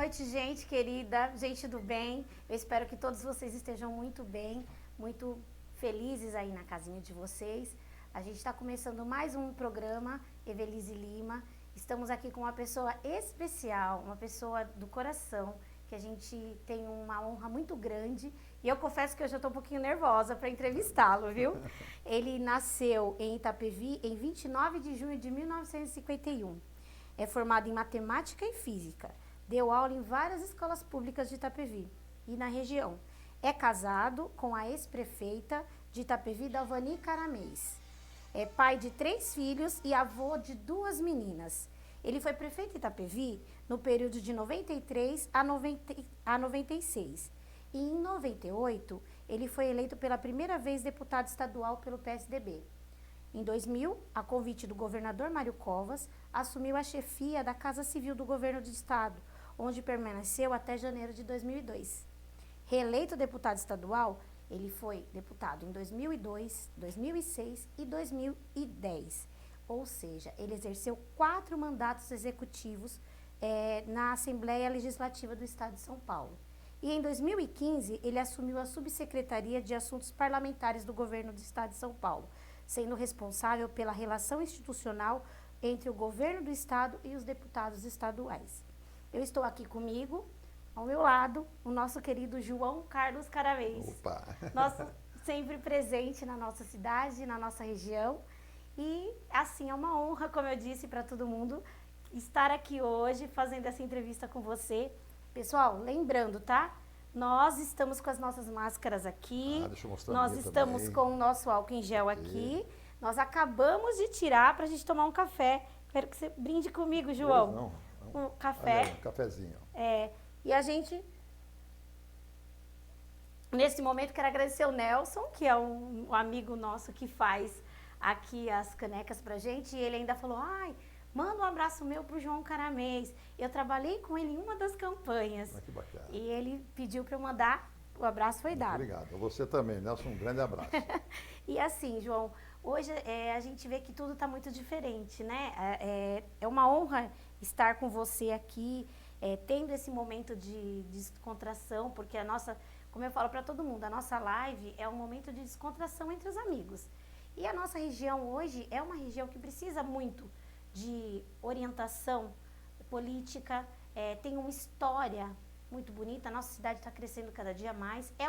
noite, gente querida, gente do bem. Eu espero que todos vocês estejam muito bem, muito felizes aí na casinha de vocês. A gente está começando mais um programa, Evelise Lima. Estamos aqui com uma pessoa especial, uma pessoa do coração, que a gente tem uma honra muito grande. E eu confesso que eu já estou um pouquinho nervosa para entrevistá-lo, viu? Ele nasceu em Itapevi em 29 de junho de 1951. É formado em matemática e física. Deu aula em várias escolas públicas de Itapevi e na região. É casado com a ex-prefeita de Itapevi, Dalvani Caramês. É pai de 3 filhos e avô de 2 meninas. Ele foi prefeito de Itapevi no período de 93 a 96. E em 98, ele foi eleito pela primeira vez deputado estadual pelo PSDB. Em 2000, a convite do governador Mário Covas, assumiu a chefia da Casa Civil do Governo do Estado, onde permaneceu até janeiro de 2002. Reeleito deputado estadual, ele foi deputado em 2002, 2006 e 2010. Ou seja, ele exerceu 4 mandatos executivos na Assembleia Legislativa do Estado de São Paulo. E em 2015, ele assumiu a Subsecretaria de Assuntos Parlamentares do Governo do Estado de São Paulo, sendo responsável pela relação institucional entre o governo do estado e os deputados estaduais. Eu estou aqui comigo, ao meu lado, o nosso querido João Carlos Caramês. Opa! Nosso sempre presente na nossa cidade, na nossa região. E, assim, é uma honra, como eu disse para todo mundo, estar aqui hoje fazendo essa entrevista com você. Pessoal, lembrando, tá? Nós estamos com as nossas máscaras aqui, deixa eu mostrar nós a minha estamos também. com o nosso álcool em gel aqui, nós acabamos de tirar para a gente tomar um café. Quero que você brinde comigo, João. Não. Um café. Olha, um cafezinho. E a gente, nesse momento, quero agradecer o Nelson, que é um amigo nosso que faz aqui as canecas pra gente, e ele ainda falou, manda um abraço meu pro João Caramês. Eu trabalhei com ele em uma das campanhas. Que bacana. E ele pediu para eu mandar, o abraço foi dado. Obrigado. Você também, Nelson, um grande abraço. E assim, João, hoje a gente vê que tudo está muito diferente, né? É uma honra estar com você aqui, tendo esse momento de descontração, porque a nossa, como eu falo para todo mundo, a nossa live é um momento de descontração entre os amigos. E a nossa região hoje é uma região que precisa muito de orientação política, tem uma história muito bonita, a nossa cidade está crescendo cada dia mais, é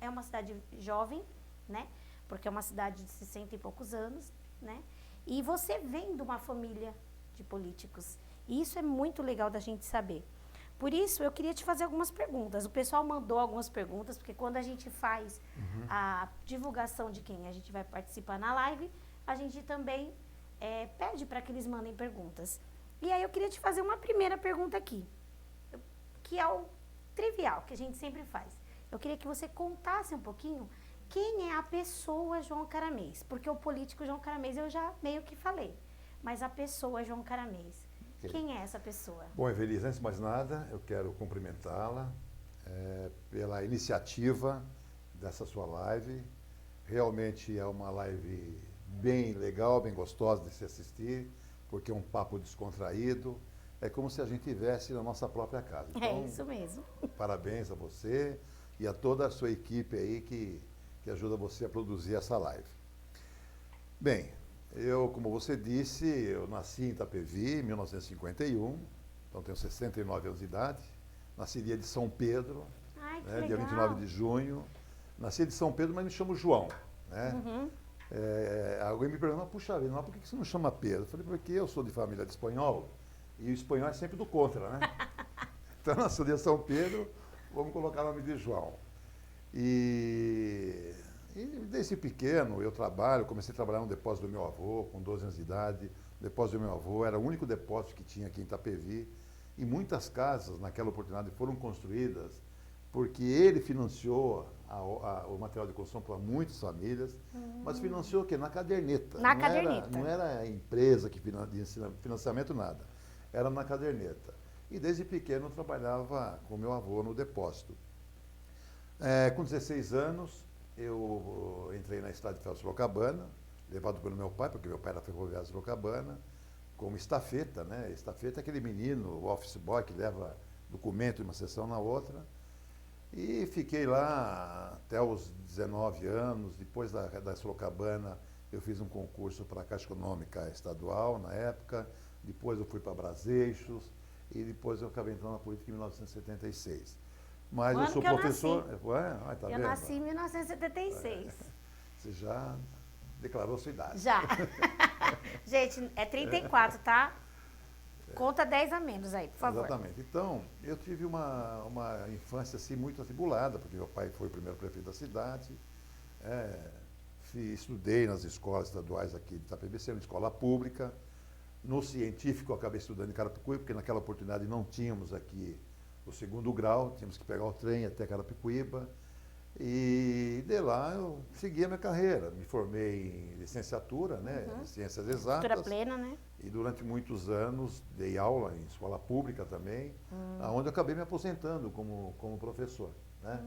uma cidade jovem, né? Porque é uma cidade de 60 e poucos anos, né? E você vem de uma família de políticos, e isso é muito legal da gente saber. Por isso, eu queria te fazer algumas perguntas. O pessoal mandou algumas perguntas, porque quando a gente faz a divulgação de quem a gente vai participar na live, a gente também pede para que eles mandem perguntas. E aí eu queria te fazer uma primeira pergunta aqui, que é o trivial, que a gente sempre faz. Eu queria que você contasse um pouquinho quem é a pessoa João Caramês, porque o político João Caramês eu já meio que falei, mas a pessoa João Caramês, quem é essa pessoa? Bom, Evelise, antes de mais nada, eu quero cumprimentá-la pela iniciativa dessa sua live. Realmente é uma live bem legal, bem gostosa de se assistir, porque é um papo descontraído. É como se a gente estivesse na nossa própria casa. Então, É isso mesmo. Parabéns a você e a toda a sua equipe aí que ajuda você a produzir essa live. Bem, como você disse, eu nasci em Itapevi em 1951, então tenho 69 anos de idade. Nasci dia de São Pedro, dia 29 de junho. Nasci de São Pedro, mas me chamo João. Né? Alguém me perguntou, puxa vida, mas por que você não chama Pedro? Eu falei, porque eu sou de família de espanhol, e o espanhol é sempre do contra, né? Então, nasci de São Pedro, vamos colocar o nome de João. E desde pequeno eu comecei a trabalhar no depósito do meu avô, com 12 anos de idade. O depósito do meu avô era o único depósito que tinha aqui em Itapevi. E muitas casas, naquela oportunidade, foram construídas porque ele financiou o material de construção para muitas famílias, mas financiou o quê? Na caderneta. Não era a empresa que financiava financiamento, nada. Era na caderneta. E desde pequeno eu trabalhava com meu avô no depósito. Com 16 anos, eu entrei na Estrada de Ferro Sorocabana, levado pelo meu pai, porque meu pai era ferroviário de Sorocabana, como estafeta, né? Estafeta é aquele menino, o office boy, que leva documento de uma sessão na outra. E fiquei lá até os 19 anos. Depois da Sorocabana, eu fiz um concurso para a Caixa Econômica Estadual, na época. Depois eu fui para Braseixos. E depois eu acabei entrando na política em 1976. Mas eu sou professor. Eu nasci em 1976. Você já declarou sua idade. Já. Gente, é 34, tá? Conta 10 a menos aí, por favor. Exatamente. Então, eu tive uma infância assim, muito atribulada, porque meu pai foi o primeiro prefeito da cidade. Estudei nas escolas estaduais aqui de Itapevi, sendo escola pública. No científico, eu acabei estudando em Carapicuíba, porque naquela oportunidade não tínhamos aqui o segundo grau, tínhamos que pegar o trem até Carapicuíba. E de lá eu segui a minha carreira. Me formei em licenciatura, né, em ciências exatas. Cultura plena, né? E durante muitos anos dei aula em escola pública também, onde eu acabei me aposentando como professor. Né?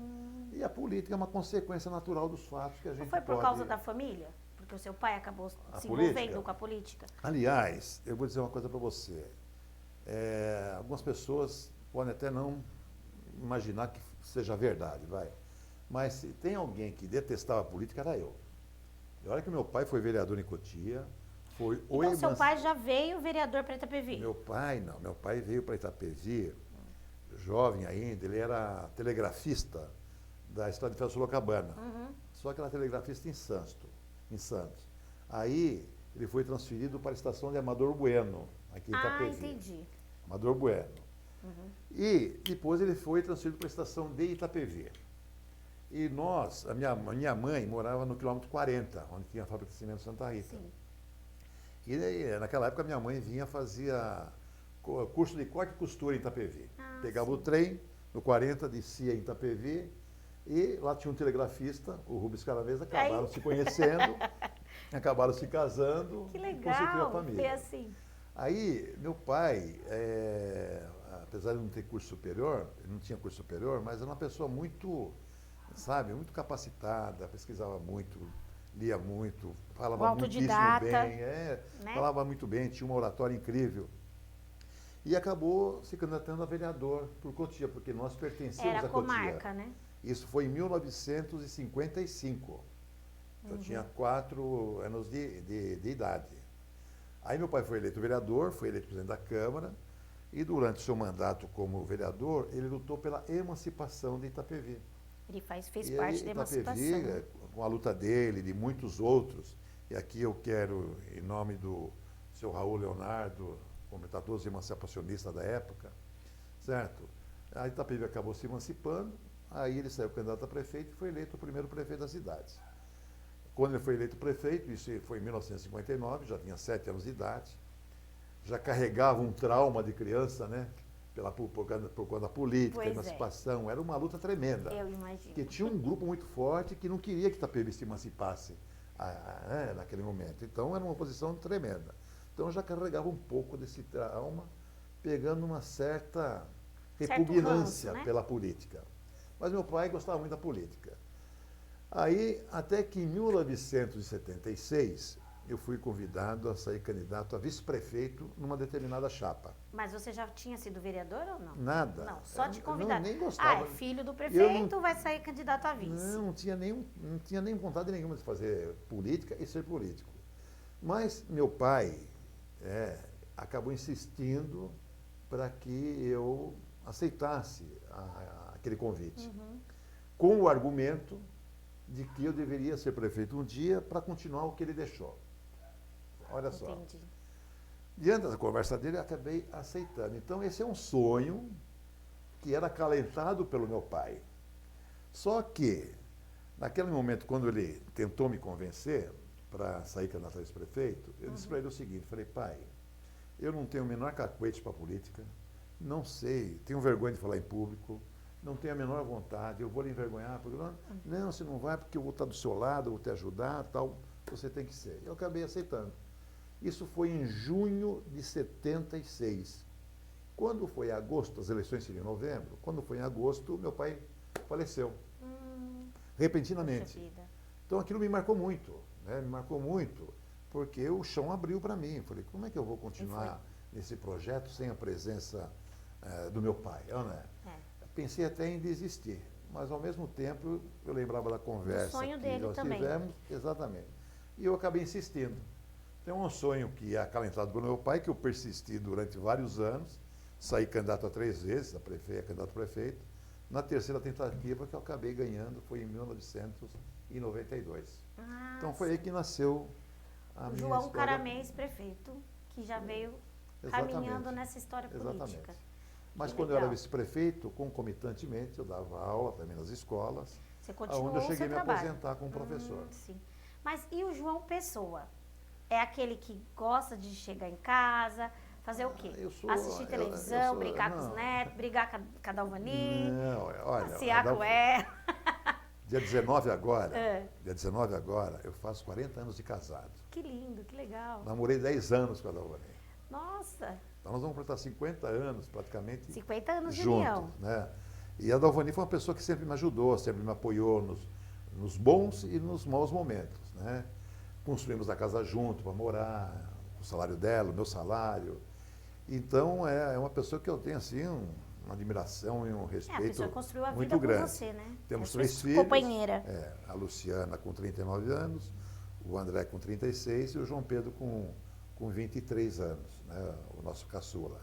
E a política é uma consequência natural dos fatos que a gente Não foi por causa da família? Porque o seu pai acabou se envolvendo com a política? Aliás, eu vou dizer uma coisa para você. Algumas pessoas podem até não imaginar que seja verdade, vai. Mas se tem alguém que detestava a política, era eu. E olha que meu pai foi vereador em Cotia. Então seu pai já veio vereador para Itapevi? Meu pai não. Meu pai veio para Itapevi, jovem ainda. Ele era telegrafista da Estrada de Ferro Sorocabana. Só que era telegrafista em Santos. Aí ele foi transferido para a estação de Amador Bueno, aqui em Itapevi. Entendi. Amador Bueno. E depois ele foi transferido para a estação de Itapevi. E a minha mãe morava no quilômetro 40, onde tinha a fábrica de cimento Santa Rita. Sim. E naquela época minha mãe fazia curso de corte e costura em Itapevi. Pegava o trem no 40, descia em Itapevi, e lá tinha um telegrafista, o Rubens Caravez, acabaram se conhecendo, acabaram se casando. Que e constituiu a família. Foi assim. Aí, meu pai, apesar de não ter curso superior, ele não tinha curso superior, mas era uma pessoa muito, muito capacitada, pesquisava muito, lia muito, falava muitíssimo bem, né? Falava muito bem, tinha uma oratória incrível. E acabou se candidatando a vereador por Cotia, porque nós pertencíamos a Cotia. Era comarca, né? Isso foi em 1955. Eu tinha 4 anos de idade. Aí meu pai foi eleito vereador, foi eleito presidente da Câmara, e durante o seu mandato como vereador, ele lutou pela emancipação de Itapevi. Ele fez parte da emancipação. Itapevi, com a luta dele, de muitos outros, e aqui eu quero, em nome do seu Raul Leonardo, comentador emancipacionista da época, certo? A Itapevi acabou se emancipando, aí ele saiu candidato a prefeito e foi eleito o primeiro prefeito da cidade. Quando ele foi eleito prefeito, isso foi em 1959, já tinha 7 anos de idade, já carregava um trauma de criança, né? Por conta da política, a emancipação, era uma luta tremenda. Eu imagino. Porque tinha um grupo muito forte que não queria que Itapevi se emancipasse naquele momento. Então era uma oposição tremenda. Então eu já carregava um pouco desse trauma, pegando uma certa repugnância pela política. Mas meu pai gostava muito da política. Aí, até que em 1976, eu fui convidado a sair candidato a vice-prefeito numa determinada chapa. Mas você já tinha sido vereador ou não? Nada. Não, só te convidado. Nem gostava. É filho do prefeito, vai sair candidato a vice. Não tinha nem vontade nenhuma de fazer política e ser político. Mas meu pai acabou insistindo para que eu aceitasse aquele convite. Com o argumento de que eu deveria ser prefeito um dia para continuar o que ele deixou. Olha só. Entendi. Diante da conversa dele, eu acabei aceitando. Então, esse é um sonho que era acalentado pelo meu pai. Só que, naquele momento, quando ele tentou me convencer para sair candidato a vice-prefeito, eu disse para ele o seguinte, falei, pai, eu não tenho o menor cacuete para a política, não sei, tenho vergonha de falar em público, não tenho a menor vontade, eu vou lhe envergonhar, porque não, você não vai porque eu vou estar do seu lado, eu vou te ajudar, tal, você tem que ser. Eu acabei aceitando. Isso foi em junho de 76. Quando foi em agosto, as eleições seriam em novembro, quando foi em agosto, meu pai faleceu. Repentinamente. Então aquilo me marcou muito, né? Me marcou muito, porque o chão abriu para mim. Eu falei, como é que eu vou continuar nesse projeto sem a presença do meu pai, né? Pensei até em desistir, mas ao mesmo tempo eu lembrava da conversa sonho que dele nós também. tivemos, exatamente. E eu acabei insistindo. Tem um sonho que é acalentado pelo meu pai, que eu persisti durante vários anos, saí candidato a 3 vezes, candidato a prefeito. Na terceira tentativa que eu acabei ganhando foi em 1992. Então foi aí que nasceu a minha João história. Caramês, prefeito, que já veio caminhando nessa história política. Mas que quando legal. eu era vice-prefeito, concomitantemente, eu dava aula também nas escolas, Você continuou onde eu cheguei a me trabalho. aposentar como professor. Sim. Mas e o João Pessoa? É aquele que gosta de chegar em casa, fazer o quê? Assistir televisão, brincar com os netos, brigar com a Dalvani, Não, olha, passear com ela. Dia 19 agora, dia 19 agora, eu faço 40 anos de casado. Que lindo, que legal. Namorei 10 anos com a Dalvani. Nossa. Então nós vamos completar 50 anos praticamente 50 anos de juntos, união. né? E a Dalvani foi uma pessoa que sempre me ajudou, sempre me apoiou nos bons e nos maus momentos, né? Construímos a casa junto para morar, o salário dela, o meu salário. Então é uma pessoa que eu tenho assim uma admiração e um respeito a pessoa construiu a vida muito grande. com você, né? Temos é 3 filhos. Companheira. A Luciana com 39 anos, o André com 36 e o João Pedro com 23 anos, né? O nosso caçula.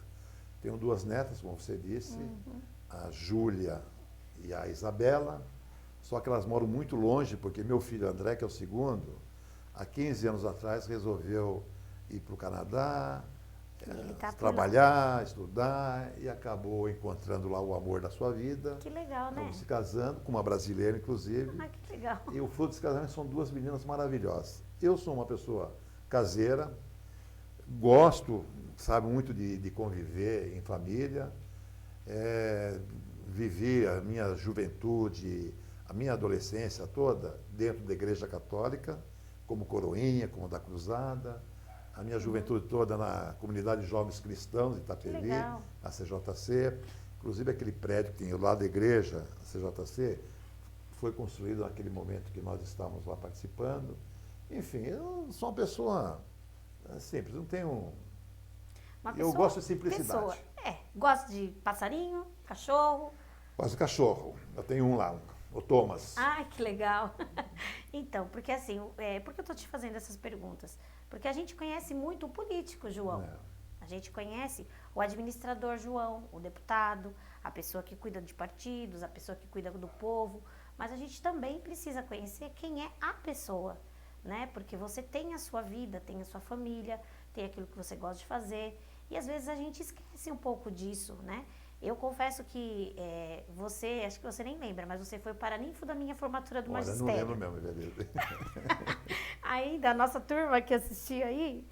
Tenho 2 netas, como você disse, a Júlia e a Isabela, só que elas moram muito longe, porque meu filho André, que é o segundo, há 15 anos atrás resolveu ir para o Canadá, trabalhar, estudar, e acabou encontrando lá o amor da sua vida. Que legal, né? Se casando, com uma brasileira, inclusive. Ah, que legal. E o fruto desse casamento são 2 meninas maravilhosas. Eu sou uma pessoa caseira, gosto, sabe, muito de conviver em família. Vivi a minha juventude, a minha adolescência toda dentro da Igreja Católica, como coroinha, como da Cruzada. A minha juventude toda na Comunidade de Jovens Cristãos de Itapevi, a CJC. Inclusive aquele prédio que tem ao lado da igreja, a CJC, foi construído naquele momento que nós estávamos lá participando. Enfim, eu sou uma pessoa simples, não tenho... Eu gosto de simplicidade. Gosto de passarinho, cachorro. Gosto de cachorro. Eu tenho um lá, o Thomas. Ah, que legal. Então, porque assim, por que eu estou te fazendo essas perguntas? Porque a gente conhece muito o político, João. A gente conhece o administrador João, o deputado, a pessoa que cuida de partidos, a pessoa que cuida do povo. Mas a gente também precisa conhecer quem é a pessoa, né? Porque você tem a sua vida, tem a sua família, tem aquilo que você gosta de fazer. E às vezes a gente esquece um pouco disso, né? Eu confesso que você, acho que você nem lembra, mas você foi paraninfo da minha formatura do magistério. Não lembro mesmo, beleza. Aí, da nossa turma que assistia aí,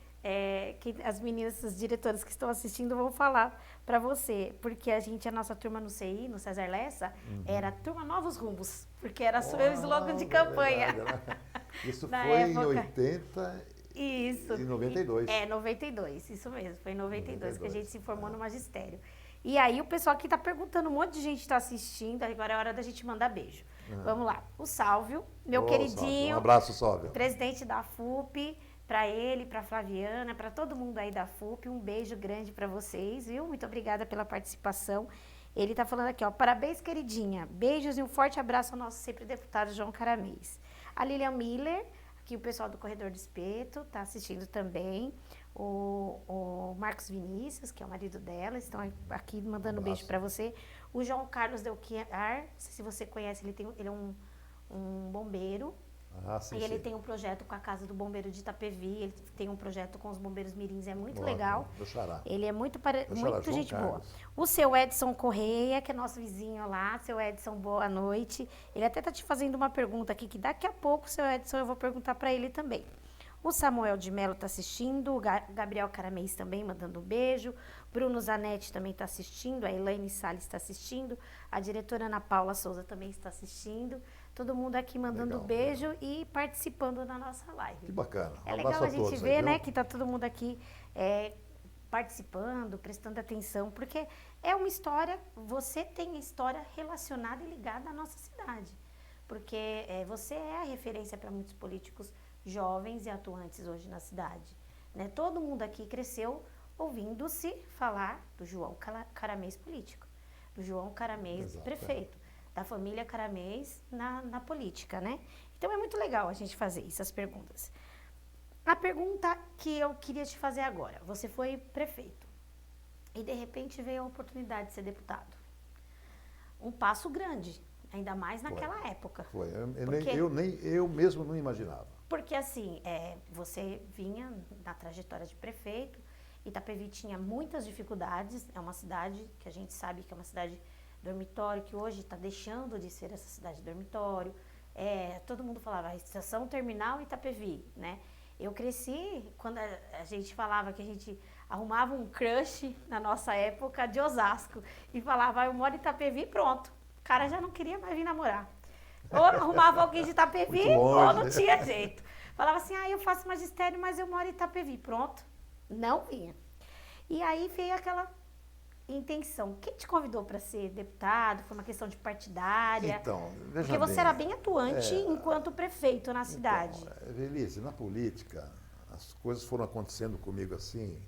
que as meninas, as diretoras que estão assistindo vão falar para você, porque a nossa turma no CI, no César Lessa, era Turma Novos Rumos, porque era seu slogan de campanha. Verdade, isso Na foi época. Em 80 Isso. e 92. 92, isso mesmo, foi em 92 que a gente se formou no magistério. E aí o pessoal aqui está perguntando, um monte de gente está assistindo, agora é hora da gente mandar beijo. Vamos lá. O Sálvio, meu queridinho. Sálvio. Um abraço, Sálvio. Presidente da FUP, para ele, para Flaviana, para todo mundo aí da FUP, um beijo grande para vocês, viu? Muito obrigada pela participação. Ele está falando aqui, ó, parabéns, queridinha. Beijos e um forte abraço ao nosso sempre deputado João Caramês. A Lilian Miller, aqui o pessoal do Corredor do Espeto, está assistindo também. O Marcos Vinícius, que é o marido dela, estão aqui mandando um beijo para você. O João Carlos Delquiar, não sei se você conhece, ele é um bombeiro. Sim, e ele tem um projeto com a Casa do Bombeiro de Itapevi, ele tem um projeto com os bombeiros mirins, é muito legal. Ele é muito gente boa. O seu Edson Correia, que é nosso vizinho lá, seu Edson, boa noite. Ele até está te fazendo uma pergunta aqui, que daqui a pouco, seu Edson, eu vou perguntar para ele também. O Samuel de Mello está assistindo, o Gabriel Caramês também mandando um beijo, Bruno Zanetti também está assistindo, a Elaine Salles está assistindo, a diretora Ana Paula Souza também está assistindo, todo mundo aqui mandando beijo e participando da nossa live. Que bacana. É legal a gente ver, né, que está todo mundo aqui participando, prestando atenção, porque é uma história, você tem a história relacionada e ligada à nossa cidade, porque você é a referência para muitos políticos jovens e atuantes hoje na cidade, né? Todo mundo aqui cresceu ouvindo-se falar do João Caramês político, do João Caramês Exato, prefeito, da família Caramês na política, né? Então é muito legal a gente fazer essas perguntas. A pergunta que eu queria te fazer agora, você foi prefeito e de repente veio a oportunidade de ser deputado. Um passo grande, ainda mais naquela época. Foi. Porque- Eu mesmo não imaginava. Porque assim, você vinha na trajetória de prefeito, Itapevi tinha muitas dificuldades, é uma cidade que a gente sabe que é uma cidade dormitório, que hoje está deixando de ser essa cidade dormitório. Todo mundo falava, a estação terminal Itapevi, né? Eu cresci quando a gente falava que a gente arrumava um crush na nossa época de Osasco e falava, eu moro em Itapevi, pronto. O cara já não queria mais vir namorar. Ou arrumava alguém de Itapevi, Muito longe, ou não né? tinha jeito. Falava assim, eu faço magistério, mas eu moro em Itapevi. Pronto. Não vinha. E aí veio aquela intenção. Quem te convidou para ser deputado? Foi uma questão de partidária? Então, veja Porque você bem, era bem atuante enquanto prefeito na cidade. Então, Velhice, na política, as coisas foram acontecendo comigo assim,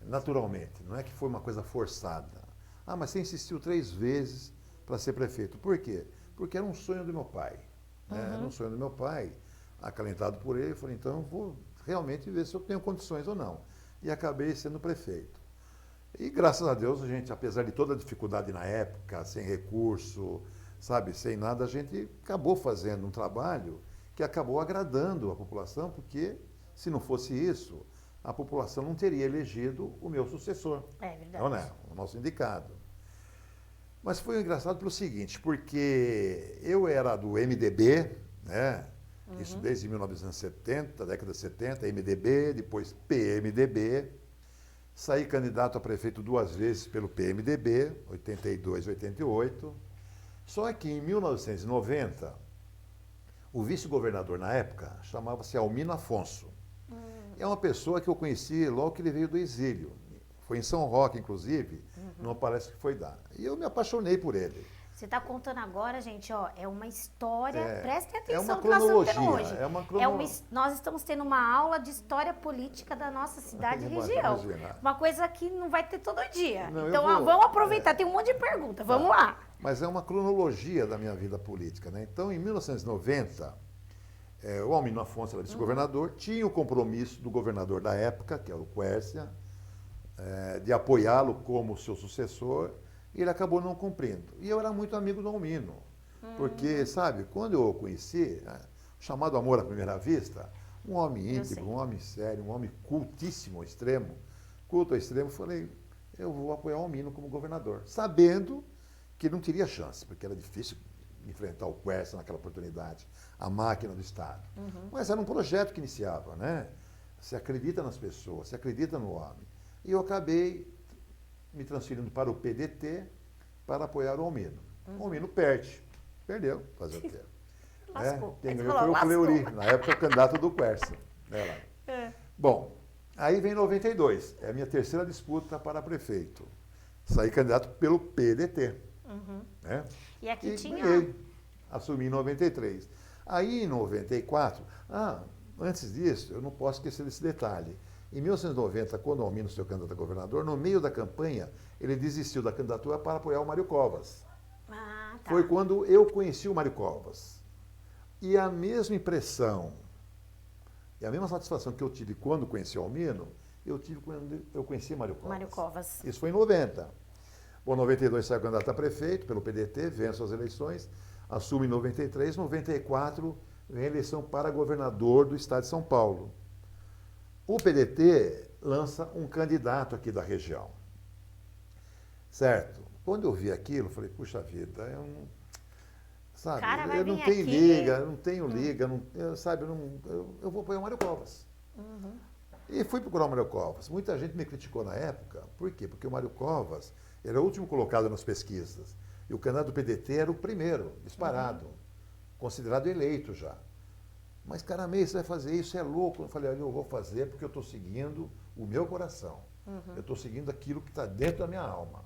naturalmente. Não é que foi uma coisa forçada. Mas você insistiu 3 vezes para ser prefeito. Por quê? Porque era um sonho do meu pai. Né? Era um sonho do meu pai, acalentado por ele. Eu falei, então eu vou realmente ver se eu tenho condições ou não. E acabei sendo prefeito. E graças a Deus, a gente, apesar de toda a dificuldade na época, sem recurso, sabe, sem nada, a gente acabou fazendo um trabalho que acabou agradando a população, porque se não fosse isso, a população não teria elegido o meu sucessor. É verdade. Não, né? O nosso indicado. Mas foi engraçado pelo seguinte, porque eu era do MDB, né? Isso desde 1970, década de 70, MDB, depois PMDB. Saí candidato a prefeito 2 vezes pelo PMDB, 82 e 88. Só que em 1990, o vice-governador na época chamava-se Almino Afonso. É uma pessoa que eu conheci logo que ele veio do exílio. Foi em São Roque, inclusive, não parece que foi dar. E eu me apaixonei por ele. Você está contando agora, gente, é uma história, prestem é atenção uma no que nós estamos tendo cronologia, hoje. Nós estamos tendo uma aula de história política da nossa cidade e região. Imagina. Uma coisa que não vai ter todo dia. Não, Então, eu vou- vamos aproveitar, tem um monte de pergunta, vamos lá. Mas é uma cronologia da minha vida política, né? Então, em 1990, o Almino Afonso era vice-governador, tinha o compromisso do governador da época, que era o Quércia, de apoiá-lo como seu sucessor, e ele acabou não cumprindo. E eu era muito amigo do Almino, porque, sabe, quando eu o conheci, chamado amor à primeira vista, um homem íntegro, um homem sério, um homem cultíssimo ao extremo, culto ao extremo, falei, eu vou apoiar o Almino como governador, sabendo que não teria chance, porque era difícil enfrentar o Quércia naquela oportunidade, a máquina do Estado. Mas era um projeto que iniciava, né? Você acredita nas pessoas, você acredita no homem. E eu acabei me transferindo para o PDT para apoiar o Almino. O Almino perdeu, fazer o quê? Lascou. Quem Aí você ganhou falou, foi o lascou. Fleury, na época o candidato do Quércia. Bom, aí vem 92, é a minha terceira disputa para prefeito. Saí candidato pelo PDT. Né? E aqui tinha... ganhei, assumi em 93. Aí em 94, antes disso, eu não posso esquecer desse detalhe. Em 1990, quando o Almino se tornou candidato a governador, no meio da campanha, ele desistiu da candidatura para apoiar o Mário Covas. Tá. Foi quando eu conheci o Mário Covas. E a mesma impressão, e a mesma satisfação que eu tive quando conheci o Almino, eu tive quando eu conheci Mário Covas. Mário Covas. Isso foi em 90. Bom, em 92 saiu candidato a prefeito pelo PDT, venço as eleições, assume em 93, 94 vem a eleição para governador do estado de São Paulo. O PDT lança um candidato aqui da região. Certo? Quando eu vi aquilo, eu falei, puxa vida, eu não, sabe, Cara, vai eu não vir tenho aqui. liga, eu não tenho liga, eu vou apoiar o Mário Covas. E fui procurar o Mário Covas. Muita gente me criticou na época. Por quê? Porque o Mário Covas era o último colocado nas pesquisas. E o candidato do PDT era o primeiro, disparado, considerado eleito já. Mas, Caramês, você vai fazer isso, é louco. Eu falei, olha, eu vou fazer porque eu estou seguindo o meu coração. Eu estou seguindo aquilo que está dentro da minha alma.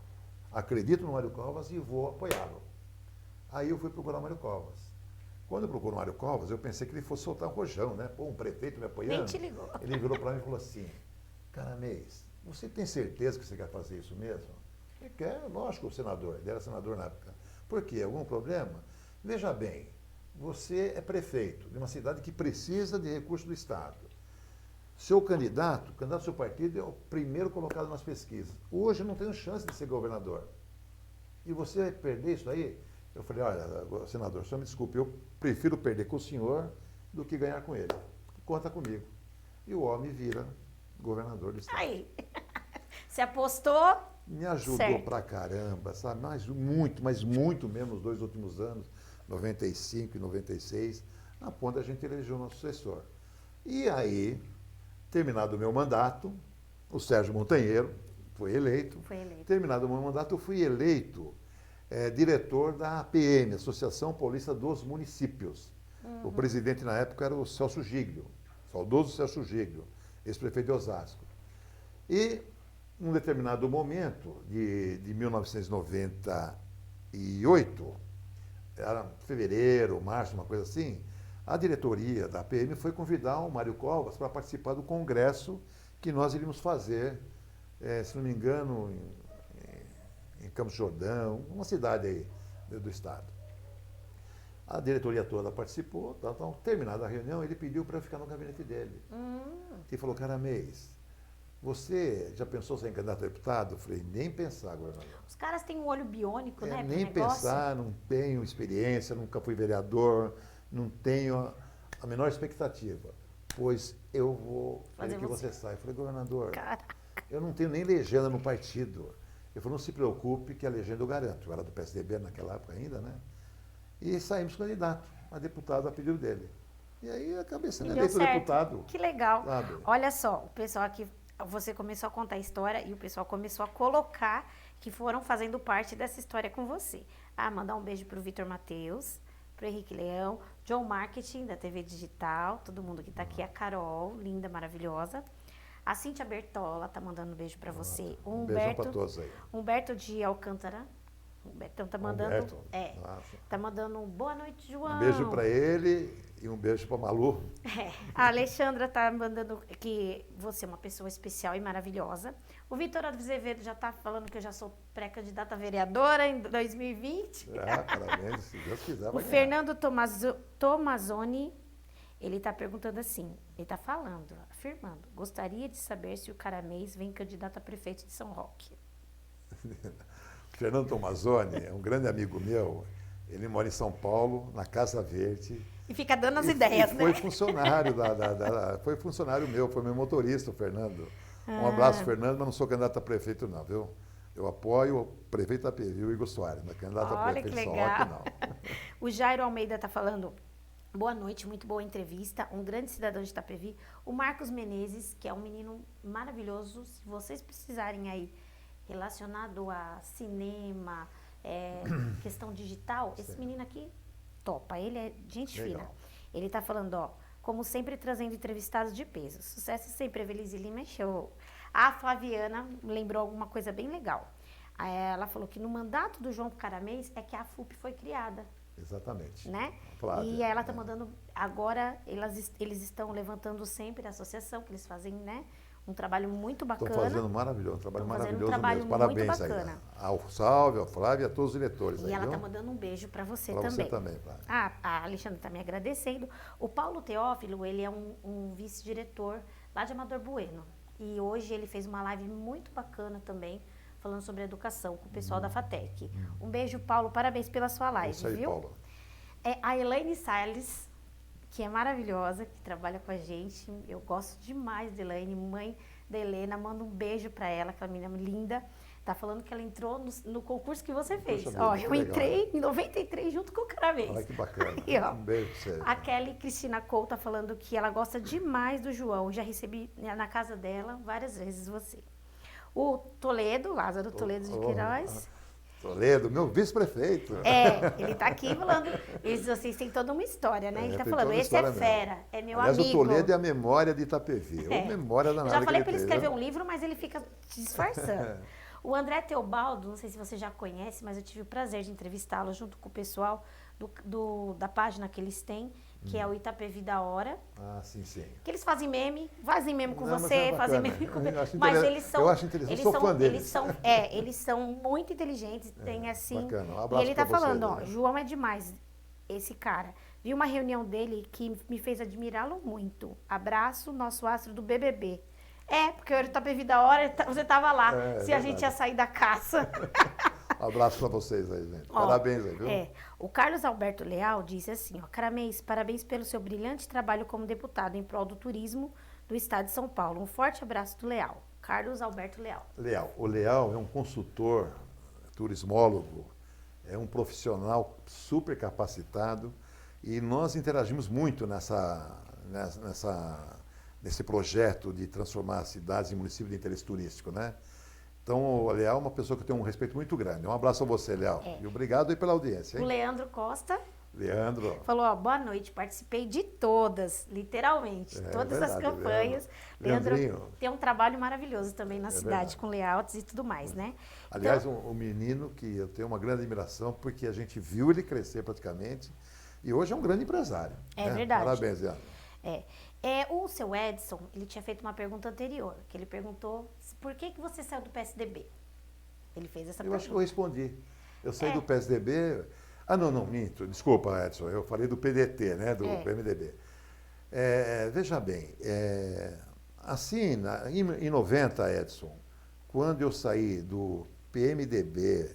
Acredito no Mário Covas e vou apoiá-lo. Aí eu fui procurar o Mário Covas. Quando eu procuro o Mário Covas, eu pensei que ele fosse soltar um rojão, né? Pô, um prefeito me apoiando. Nem te ligou. Ele virou para mim e falou assim, Caramês, você tem certeza que você quer fazer isso mesmo? Ele quer, lógico, o senador, ele era senador na época. Por quê? Algum problema? Veja bem, você é prefeito de uma cidade que precisa de recursos do Estado. Seu candidato, o candidato do seu partido, é o primeiro colocado nas pesquisas. Hoje eu não tenho chance de ser governador. E você vai perder isso aí? Eu falei, olha, senador, só me desculpe, eu prefiro perder com o senhor do que ganhar com ele. Conta comigo. E o homem vira governador do Estado. Aí, você apostou? Me ajudou certo. pra caramba, sabe? Mas muito mesmo nos 2 últimos anos, 95 e 96, a ponto a gente elegeu o nosso sucessor. E aí, terminado o meu mandato, o Sérgio Montanheiro foi eleito. Terminado o meu mandato, eu fui eleito diretor da APM, Associação Paulista dos Municípios. O presidente na época era o Celso Giglio, saudoso Celso Giglio, ex-prefeito de Osasco. E, num determinado momento de 1998, era fevereiro, março, uma coisa assim, a diretoria da APM foi convidar o Mário Covas para participar do congresso que nós iríamos fazer, se não me engano, em Campos do Jordão, uma cidade aí do estado. A diretoria toda participou, terminada a reunião, ele pediu para eu ficar no gabinete dele. E falou, Caramês, você já pensou ser candidato a deputado? Eu falei, nem pensar, governador. Os caras têm um olho biônico, né? Nem pensar, não tenho experiência, nunca fui vereador, não tenho a menor expectativa. Pois eu vou fazer que você saia. Eu falei, governador, eu não tenho nem legenda no partido. Ele falou, não se preocupe que a legenda eu garanto. Eu era do PSDB naquela época ainda, né? E saímos candidato a deputado a pedido dele. E aí eu acabei sendo eleito deputado. Que legal. Sabe? Olha só, o pessoal aqui, você começou a contar a história e o pessoal começou a colocar que foram fazendo parte dessa história com você. Mandar um beijo pro Vitor Matheus, pro Henrique Leão, John Marketing, da TV Digital, todo mundo que tá aqui, a Carol, linda, maravilhosa. A Cíntia Bertola tá mandando um beijo para você. Um beijão para todos aí. Humberto de Alcântara. Humberto tá mandando. Tá mandando um boa noite, João. Um beijo para ele e um beijo para Malu. A Alexandra tá mandando que você é uma pessoa especial e maravilhosa. O Vitor Azevedo já tá falando que eu já sou pré-candidata a vereadora em 2020. Parabéns, se Deus quiser. O Fernando Tomazoni, ele tá perguntando assim, ele tá falando, afirmando, gostaria de saber se o Caramês vem candidato a prefeito de São Roque. Fernando Tomazoni é um grande amigo meu, ele mora em São Paulo, na Casa Verde. E fica dando as ideias, né? Foi funcionário foi funcionário meu, foi meu motorista, o Fernando. Um abraço, Fernando, mas não sou candidato a prefeito não, viu? Eu apoio o prefeito da PV, o Igor Soares, mas candidato a prefeito de São Roque, não. O Jairo Almeida tá falando, boa noite, muito boa entrevista, um grande cidadão de Itapevi. O Marcos Menezes, que é um menino maravilhoso, se vocês precisarem aí relacionado a cinema, questão digital, esse menino aqui topa, ele é gente fina. Ele tá falando, ó, como sempre trazendo entrevistados de peso. Sucesso sempre, Evelise Lima Show. A Flaviana lembrou alguma coisa bem legal. Ela falou que no mandato do João Caramês é que a FUP foi criada. Exatamente. Né? Flávia, e ela está mandando, agora eles estão levantando sempre a associação, que eles fazem, né? Um trabalho muito bacana. Estão fazendo um trabalho maravilhoso mesmo. Parabéns muito bacana. Aí. Ao Salve, ao Flávio e a todos os diretores. E aí, ela está viu? mandando um beijo para você pra também. Você também, Flávio. A Alexandre está me agradecendo. O Paulo Teófilo, ele é um vice-diretor lá de Amador Bueno. E hoje ele fez uma live muito bacana também, falando sobre educação com o pessoal da FATEC. Um beijo, Paulo. Parabéns pela sua live, isso aí, viu? Paulo. A Elaine Salles, que é maravilhosa, que trabalha com a gente. Eu gosto demais da Elaine, mãe da Helena. Manda um beijo para ela, aquela menina linda. Tá falando que ela entrou no concurso que você fez. Poxa, ó, vida, eu entrei em 93 junto com o Caramês. Olha que bacana. E, ó, um beijo pra você. A Kelly Cristina Couto tá falando que ela gosta demais do João. Já recebi na casa dela várias vezes você. O Toledo, Lázaro Toledo de Queiroz. Toledo, meu vice-prefeito. Ele tá aqui falando, vocês têm toda uma história, né? Ele tá falando, esse é fera, é meu Aliás, amigo. O Toledo é a memória de Itapevi. Memória da Eu já falei para ele escrever um livro, mas ele fica disfarçando. O André Teobaldo, não sei se você já conhece, mas eu tive o prazer de entrevistá-lo junto com o pessoal da página que eles têm, que é o Itapevi da Hora. Ah, sim. Que eles fazem meme com Não, mas você, é fazem bacana. meme com Eu acho mas inter- eles são, eu acho interessante, eu sou fã deles. eles são muito inteligentes, tem assim. Bacana, um E abraço ele tá pra vocês, falando, ó, né? João é demais, esse cara. Vi uma reunião dele que me fez admirá-lo muito. Abraço, nosso astro do BBB. É, porque o Itapevi da Hora, você tava lá, se a gente verdade. ia sair da caça. Um abraço pra vocês aí, gente. Ó, Parabéns aí, viu? O Carlos Alberto Leal disse assim, ó, Caramês, parabéns pelo seu brilhante trabalho como deputado em prol do turismo do estado de São Paulo. Um forte abraço do Leal. Carlos Alberto Leal. O Leal é um consultor, turismólogo, é um profissional super capacitado e nós interagimos muito nesse projeto de transformar as cidades em municípios de interesse turístico, né? Então, o Leal é uma pessoa que eu tenho um respeito muito grande. Um abraço a você, Leal. E obrigado aí pela audiência, O hein? Leandro Costa Leandro. falou, ó, boa noite, participei de todas, literalmente, todas as verdade, campanhas. Leandro. Leandro Leandrinho. tem um trabalho maravilhoso também na cidade, verdade. com layouts e tudo mais, né? Aliás, Então, um menino que eu tenho uma grande admiração, porque a gente viu ele crescer praticamente e hoje é um grande empresário. É né? verdade. Parabéns, Leandro. O seu Edson, ele tinha feito uma pergunta anterior, que ele perguntou por que você saiu do PSDB? Ele fez essa Eu acho que eu pergunta. respondi. Eu saí do PSDB. Ah, não, minto. Desculpa, Edson. Eu falei do PDT, né? Do PMDB. Veja bem, assim, em 90, Edson, quando eu saí do PMDB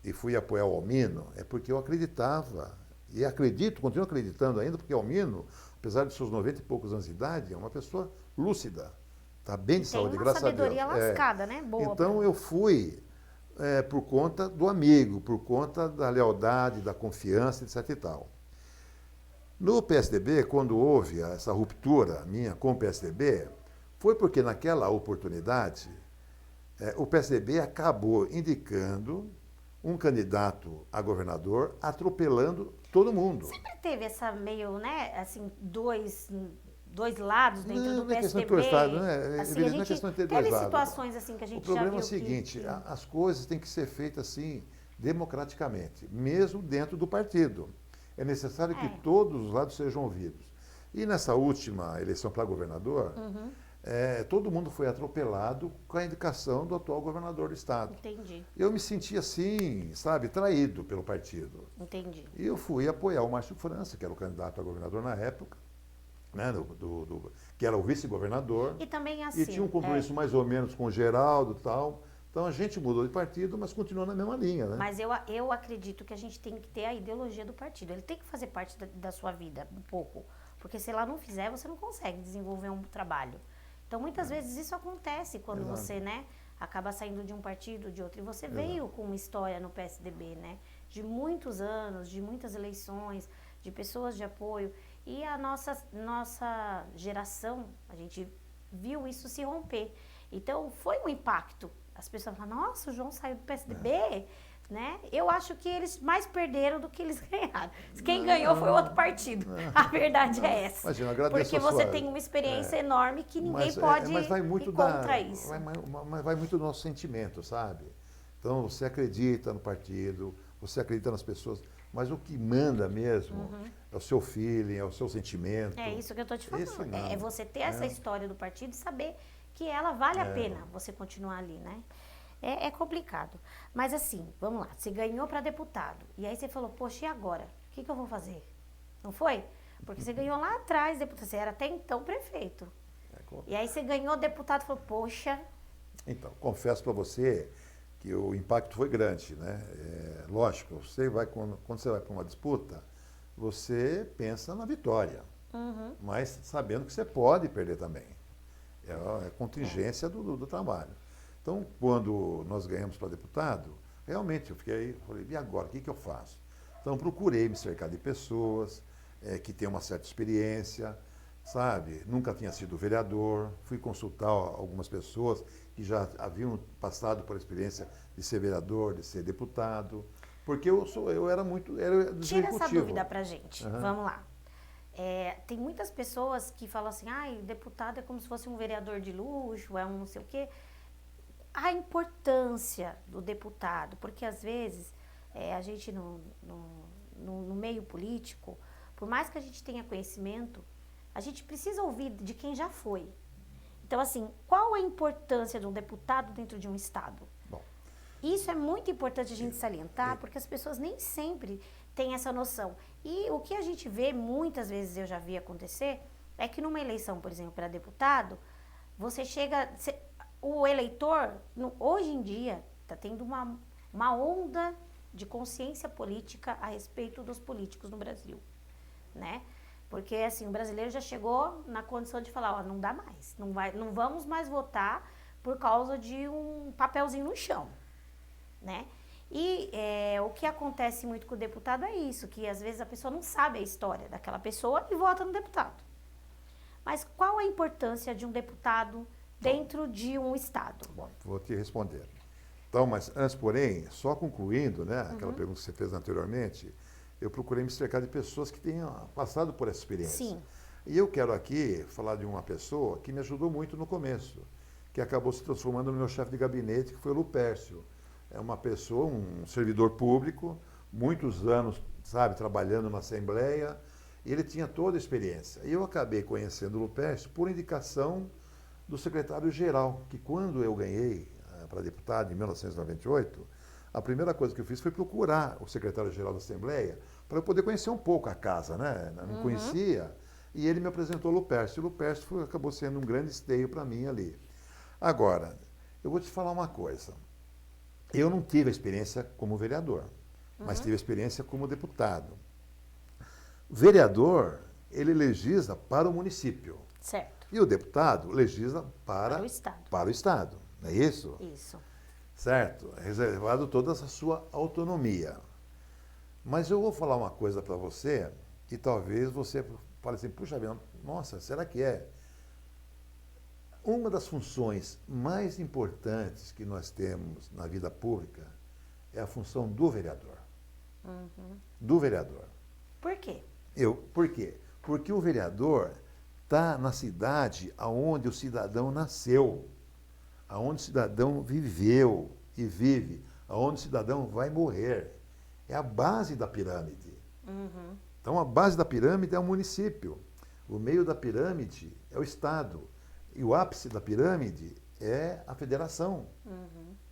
e fui apoiar o Almino, é porque eu acreditava, e acredito, continuo acreditando ainda, porque o Almino, apesar de seus 90 e poucos anos de idade, é uma pessoa lúcida, está bem de saúde, graças a Deus. Tem uma sabedoria lascada, né? Boa. Então eu fui por conta do amigo, por conta da lealdade, da confiança, etc e tal. No PSDB, quando houve essa ruptura minha com o PSDB, foi porque naquela oportunidade o PSDB acabou indicando um candidato a governador atropelando todo mundo. Sempre teve essa meio, né, assim, dois lados dentro do Não é questão de PSDB. dois lados, né? Assim, Não é questão de ter dois teve lados. situações assim que a gente O problema já viu é o seguinte, as coisas têm que ser feitas assim, democraticamente, mesmo dentro do partido. É necessário que todos os lados sejam ouvidos. E nessa última eleição para governador, todo mundo foi atropelado com a indicação do atual governador do estado. Entendi. Eu me senti assim, sabe, traído pelo partido. Entendi. E eu fui apoiar o Márcio França, que era o candidato a governador na época, né, que era o vice-governador. E também assim. E tinha um compromisso mais ou menos com o Geraldo e tal. Então a gente mudou de partido, mas continuou na mesma linha, né? Mas eu acredito que a gente tem que ter a ideologia do partido. Ele tem que fazer parte da sua vida um pouco. Porque se ela não fizer, você não consegue desenvolver um trabalho. Então muitas vezes isso acontece quando você, né, acaba saindo de um partido, de outro. E você veio com uma história no PSDB, né? De muitos anos, de muitas eleições, de pessoas de apoio. E a nossa geração, a gente viu isso se romper. Então foi um impacto. As pessoas falam, nossa, o João saiu do PSDB, né? Eu acho que eles mais perderam do que eles ganharam. Quem ganhou foi o outro partido. A verdade é essa. Imagina, agradeço porque a você sua... tem uma experiência enorme que ninguém mas, pode mas vai muito ir contra isso. Vai muito do nosso sentimento, sabe? Então você acredita no partido, você acredita nas pessoas, mas o que manda mesmo é o seu feeling, é o seu sentimento. É isso que eu estou te falando. Isso não. É você ter essa história do partido e saber que ela vale a pena você continuar ali, né? É complicado. Mas assim, vamos lá. Você ganhou para deputado. E aí você falou, poxa, e agora? O que eu vou fazer? Não foi? Porque você ganhou lá atrás, deputado. Você era até então prefeito. E aí você ganhou deputado e falou, poxa... Então, confesso para você que o impacto foi grande, né? Lógico, quando você vai para uma disputa, você pensa na vitória. Mas sabendo que você pode perder também. É contingência do trabalho. Então, quando nós ganhamos para deputado, realmente eu falei, e agora, o que eu faço? Então, procurei me cercar de pessoas que têm uma certa experiência, sabe? Nunca tinha sido vereador, fui consultar algumas pessoas que já haviam passado por a experiência de ser vereador, de ser deputado, porque eu era do Tira essa executivo. dúvida pra gente, vamos lá. Tem muitas pessoas que falam assim, o deputado é como se fosse um vereador de luxo, é um não sei o quê. A importância do deputado, porque às vezes a gente no meio político, Por mais que a gente tenha conhecimento, a gente precisa ouvir de quem já foi. Então, assim, qual a importância de um deputado dentro de um estado? Bom, Isso é muito importante a gente salientar, porque as pessoas nem sempre têm essa noção. E o que a gente vê, muitas vezes eu já vi acontecer, é que numa eleição, por exemplo, para deputado, você chega... O eleitor, hoje em dia, está tendo uma onda de consciência política a respeito dos políticos no Brasil, né? Porque, assim, o brasileiro já chegou na condição de falar, ó, não dá mais, não vamos mais votar por causa de um papelzinho no chão, né? E o que acontece muito com o deputado é isso, que às vezes a pessoa não sabe a história daquela pessoa e vota no deputado. Mas qual a importância de um deputado dentro de um estado? bom, vou te responder. Então, mas antes, porém, só concluindo, né, aquela pergunta que você fez anteriormente, eu procurei me cercar de pessoas que tenham passado por essa experiência. Sim. E eu quero aqui falar de uma pessoa que me ajudou muito no começo, que acabou se transformando no meu chefe de gabinete, que foi o Lupércio. É uma pessoa, um servidor público, muitos anos, sabe, trabalhando na Assembleia, e ele tinha toda a experiência. E eu acabei conhecendo o Lupércio por indicação do secretário-geral, que quando eu ganhei para deputado em 1998, a primeira coisa que eu fiz foi procurar o secretário-geral da Assembleia para eu poder conhecer um pouco a casa, né? Eu não conhecia, e ele me apresentou o Lupércio. E o Lupércio acabou sendo um grande esteio para mim ali. Agora, eu vou te falar uma coisa. Eu não tive a experiência como vereador, mas tive a experiência como deputado. O vereador, ele legisla para o município. Certo. E o deputado legisla Para o estado. para o Estado. Não é isso? Isso. Certo? Reservado toda a sua autonomia. Mas eu vou falar uma coisa para você e talvez você fale assim, puxa vida, nossa, será que é? Uma das funções mais importantes que nós temos na vida pública é a função do vereador. Do vereador. Por quê? Por quê? Porque o vereador está na cidade onde o cidadão nasceu, aonde o cidadão viveu e vive, aonde o cidadão vai morrer. É a base da pirâmide. Então, a base da pirâmide é o município. O meio da pirâmide é o Estado. E o ápice da pirâmide é a federação.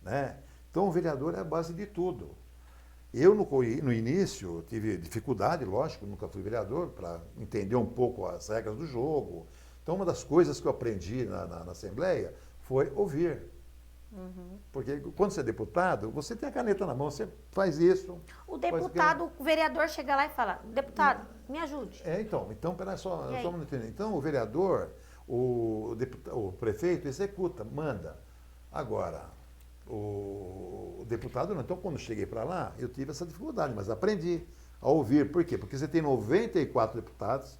Né? Então, o vereador é a base de tudo. Eu, no início, tive dificuldade, lógico, nunca fui vereador, para entender um pouco as regras do jogo. Então, uma das coisas que eu aprendi na Assembleia foi ouvir. Porque quando você é deputado, você tem a caneta na mão, você faz isso. O deputado, o vereador chega lá e fala, deputado, me ajude. Então, peraí só, E aí? só um minutinho. Então, o vereador, o prefeito executa, manda. Agora, o deputado não. Então, quando eu cheguei para lá, eu tive essa dificuldade, mas aprendi a ouvir. Por quê? Porque você tem 94 deputados,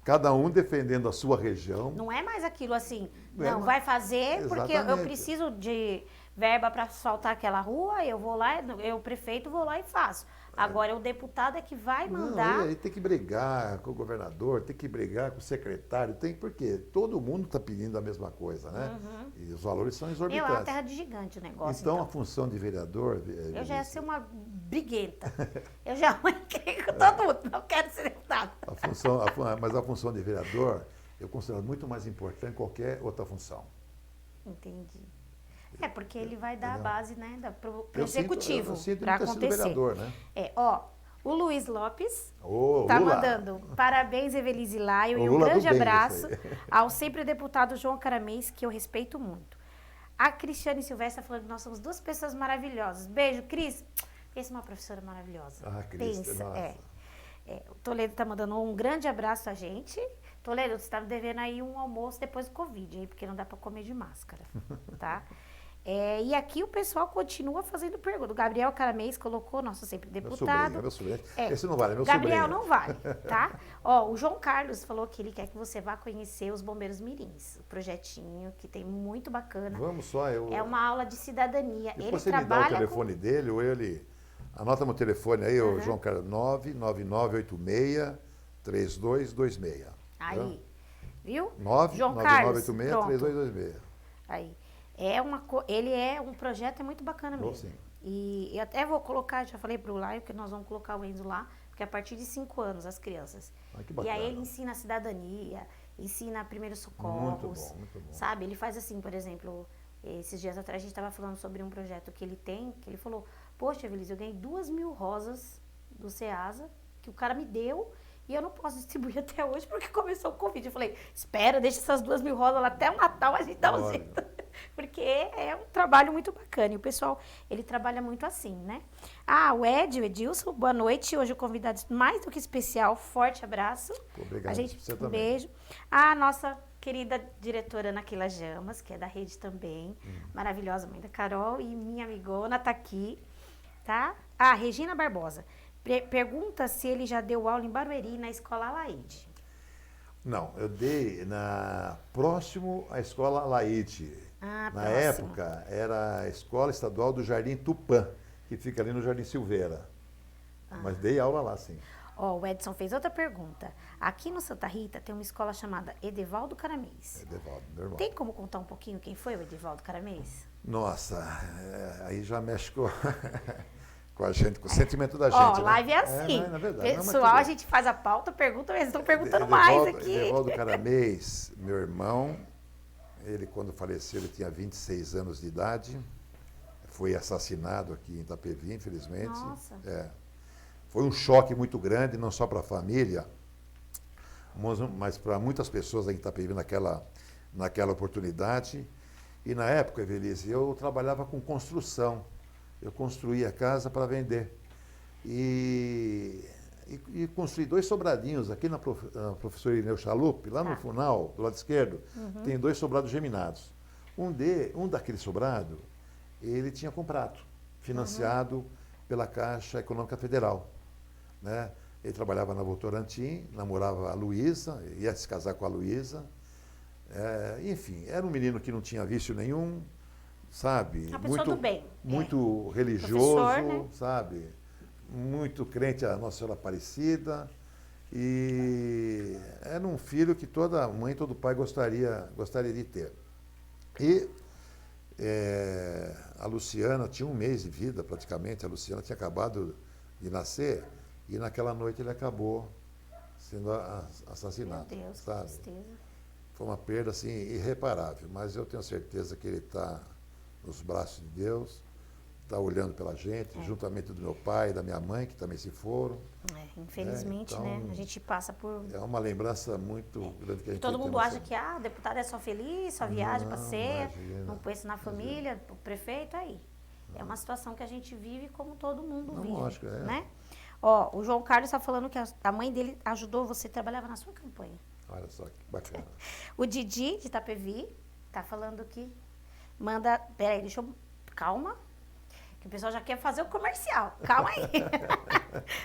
cada um defendendo a sua região. Não é mais aquilo assim, É, não, vai fazer porque eu exatamente. preciso de verba para asfaltar aquela rua, eu vou lá, eu, prefeito, vou lá e faço. Agora, o deputado é que vai mandar. Não, aí tem que brigar com o governador, tem que brigar com o secretário, porque todo mundo está pedindo a mesma coisa, né? E os valores são É uma exorbitantes. terra de gigante o negócio. Então, a função de vereador... Eu já ia ser uma briguenta. Eu já encrenco com todo mundo, não quero ser deputado. Mas a função de vereador, eu considero muito mais importante que qualquer outra função. Entendi. É, porque ele vai dar a Entendeu? base, né, pro Eu executivo, eu sinto para ter sido acontecer. vereador, né? O Luiz Lopes Ô, tá Lula. mandando parabéns, Evelise Laio, O e um Lula do grande bem, abraço isso aí. ao sempre deputado João Caramês, que eu respeito muito. A Cristiane Silvestre tá falando que nós somos duas pessoas maravilhosas. Beijo, Cris. Pensa uma professora maravilhosa. Ah, Cris, Pensa, nossa. o Toledo tá mandando um grande abraço a gente. Toledo, você tá me devendo aí um almoço depois do Covid, hein? Porque não dá para comer de máscara, tá? E aqui o pessoal continua fazendo pergunta. O Gabriel Caramês colocou, nosso sempre Meu deputado. sobrinho, meu sobrinho. É. Esse não vale, é meu Gabriel sobrinho. não vale, tá? O João Carlos falou que ele quer que você vá conhecer os Bombeiros Mirins, o projetinho que tem muito bacana. Vamos só, É uma aula de cidadania. Ele Depois você me dá o trabalha telefone dele, ou ele... Anota meu telefone aí, o João Carlos, 99986-3226. Aí, viu? 99986-3226. Aí. Ele é um projeto muito bacana Oh, mesmo. sim. E eu até vou colocar, já falei pro Laio que nós vamos colocar o Enzo lá, porque é a partir de 5 anos, as crianças. Ai, que E aí bacana. ele ensina cidadania, ensina primeiros Muito socorros, bom, muito bom. sabe? Ele faz assim, por exemplo, esses dias atrás a gente estava falando sobre um projeto que ele tem, que ele falou, poxa, Evelise, eu ganhei 2.000 rosas do Ceasa, que o cara me deu, e eu não posso distribuir até hoje porque começou o Covid. Eu falei, espera, deixa essas 2.000 rosas lá até o Natal, a gente dá um Olha. jeito. Porque é um trabalho muito bacana. E o pessoal, ele trabalha muito assim, né? Ah, o Edilson, boa noite. Hoje o convidado mais do que especial. Forte abraço. Obrigado. A gente, Você um também. beijo. A nossa querida diretora Naquila Jamas, que é da rede também. Maravilhosa, mãe da Carol. E minha amigona tá aqui, tá? Ah, Regina Barbosa. Pergunta se ele já deu aula em Barueri, na escola Alaide. Não, eu dei próximo à escola Laíte. Ah, Na próximo. época, era a Escola Estadual do Jardim Tupã, que fica ali no Jardim Silveira. Mas dei aula lá, sim. Ó, o Edson fez outra pergunta. Aqui no Santa Rita tem uma escola chamada Edevaldo Caramês. Edevaldo, meu irmão. Tem como contar um pouquinho quem foi o Edevaldo Caramês? Nossa, aí já mexe com, com a gente, com o sentimento da gente. Ó, né? live é assim. Na verdade. Não, mas Pessoal, tudo a bem. gente faz a pauta, pergunta, eles estão perguntando mais aqui. Edevaldo Caramês, meu irmão, ele quando faleceu, ele tinha 26 anos de idade, foi assassinado aqui em Itapevi, infelizmente. Nossa. Foi um choque muito grande, não só para a família, mas para muitas pessoas em Itapevi naquela oportunidade. E na época, Evelise, eu trabalhava com construção. Eu construía casa para vender. E construí 2 sobradinhos aqui na professora Ineu Chalup, lá no final, do lado esquerdo, tem 2 sobrados geminados. Um daqueles sobrados, ele tinha comprado, financiado pela Caixa Econômica Federal. Né? Ele trabalhava na Votorantim, namorava a Luísa, ia se casar com a Luísa. Enfim, era um menino que não tinha vício nenhum, sabe? Uma pessoa do bem. Muito religioso, Professor, né? sabe? Muito crente à Nossa Senhora Aparecida. E era um filho que toda mãe, todo pai gostaria de ter. E a Luciana tinha 1 mês de vida praticamente, a Luciana tinha acabado de nascer, e naquela noite ele acabou sendo assassinado. Meu Deus, que sabe? tristeza. Foi uma perda assim, irreparável, mas eu tenho certeza que ele está nos braços de Deus, está olhando pela gente, juntamente do meu pai e da minha mãe, que também se foram. Infelizmente, então, né? A gente passa por... É uma lembrança muito grande que a gente Todo tem mundo nossa- acha que deputado é só feliz, só viaja, Não, passeia, imagina, não pensa na família, o prefeito aí. É uma situação que a gente vive como todo mundo Não, vive, lógico, é. né? Ó, o João Carlos está falando que a mãe dele ajudou você, trabalhava na sua campanha. Olha só que bacana. O Didi, de Itapevi, tá falando que manda... Peraí, deixa eu... Calma, que o pessoal já quer fazer o comercial. Calma aí.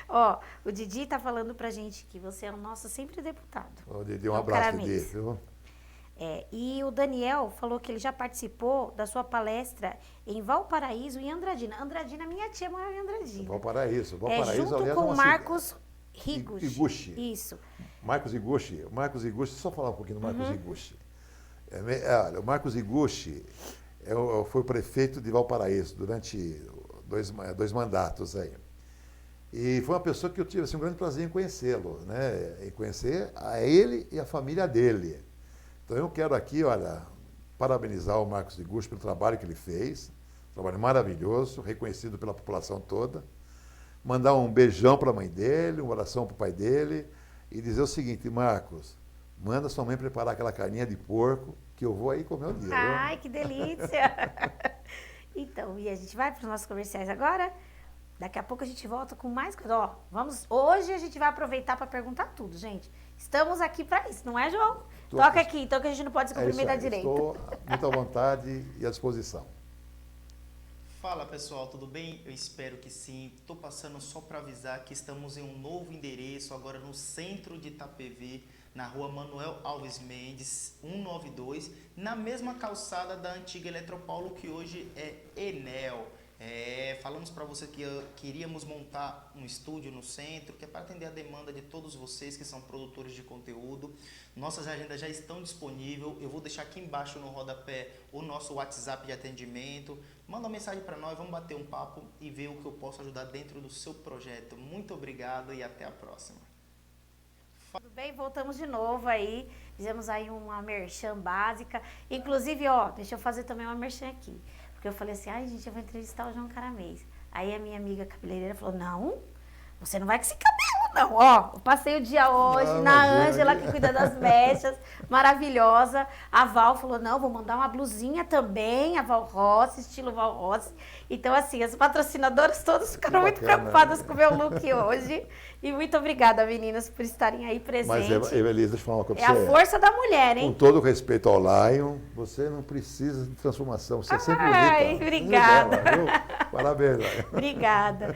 Ó, o Didi tá falando pra gente que você é o nosso sempre deputado. Ô, Didi, um É o abraço, Caramês. Didi, viu? E o Daniel falou que ele já participou da sua palestra em Valparaíso e Andradina. Andradina, minha tia mora em Andradina. Valparaíso. Valparaíso, junto aliás, com é o uma Marcos Higuchi. Higuchi. Isso. Marcos Higuchi, só falar um pouquinho do Marcos Higuchi. Olha, o Marcos Higuchi foi prefeito de Valparaíso durante 2 mandatos aí. E foi uma pessoa que eu tive assim, um grande prazer em conhecê-lo, né? Em conhecer a ele e a família dele. Então eu quero aqui, olha, parabenizar o Marcos Higuchi pelo trabalho que ele fez, trabalho maravilhoso, reconhecido pela população toda. Mandar um beijão para a mãe dele, uma oração para o pai dele e dizer o seguinte: Marcos, manda sua mãe preparar aquela carninha de porco que eu vou aí comer um dia. Viu? Ai, que delícia! Então, e a gente vai para os nossos comerciais agora? Daqui a pouco a gente volta com mais coisa. Ó, hoje a gente vai aproveitar para perguntar tudo, gente. Estamos aqui para isso, não é, João? Toca aqui, então que a gente não pode se cumprimentar direito. Estou muito à vontade e à disposição. Fala pessoal, tudo bem? Eu espero que sim. Estou passando só para avisar que estamos em um novo endereço, agora no centro de Itapevi, na rua Manuel Alves Mendes, 192, na mesma calçada da antiga Eletropaulo, que hoje é Enel. Falamos para você que queríamos montar um estúdio no centro, que é para atender a demanda de todos vocês que são produtores de conteúdo. Nossas agendas já estão disponíveis. Eu vou deixar aqui embaixo no rodapé o nosso WhatsApp de atendimento. Manda uma mensagem para nós, vamos bater um papo e ver o que eu posso ajudar dentro do seu projeto. Muito obrigado e até a próxima. Tudo bem? Voltamos de novo aí. Fizemos aí uma merchan básica. Inclusive, ó, deixa eu fazer também uma merchan aqui. Porque eu falei assim, ai gente, eu vou entrevistar o João Caramês. Aí a minha amiga cabeleireira falou, não, você não vai com esse cabelo não. Ó, eu passei o dia hoje na Ângela, que cuida das mechas, maravilhosa. A Val falou, não, vou mandar uma blusinha também, a Val Rossi, estilo Val Rossi. Então, assim, as patrocinadoras todas ficaram muito preocupadas com o meu look hoje. E muito obrigada, meninas, por estarem aí presentes. Mas, Evelise, deixa eu falar uma coisa pra você. É a força da mulher, hein? Com todo respeito ao Lion, você não precisa de transformação. Você é sempre bonita. Ai, obrigada. Parabéns, Lion. Obrigada.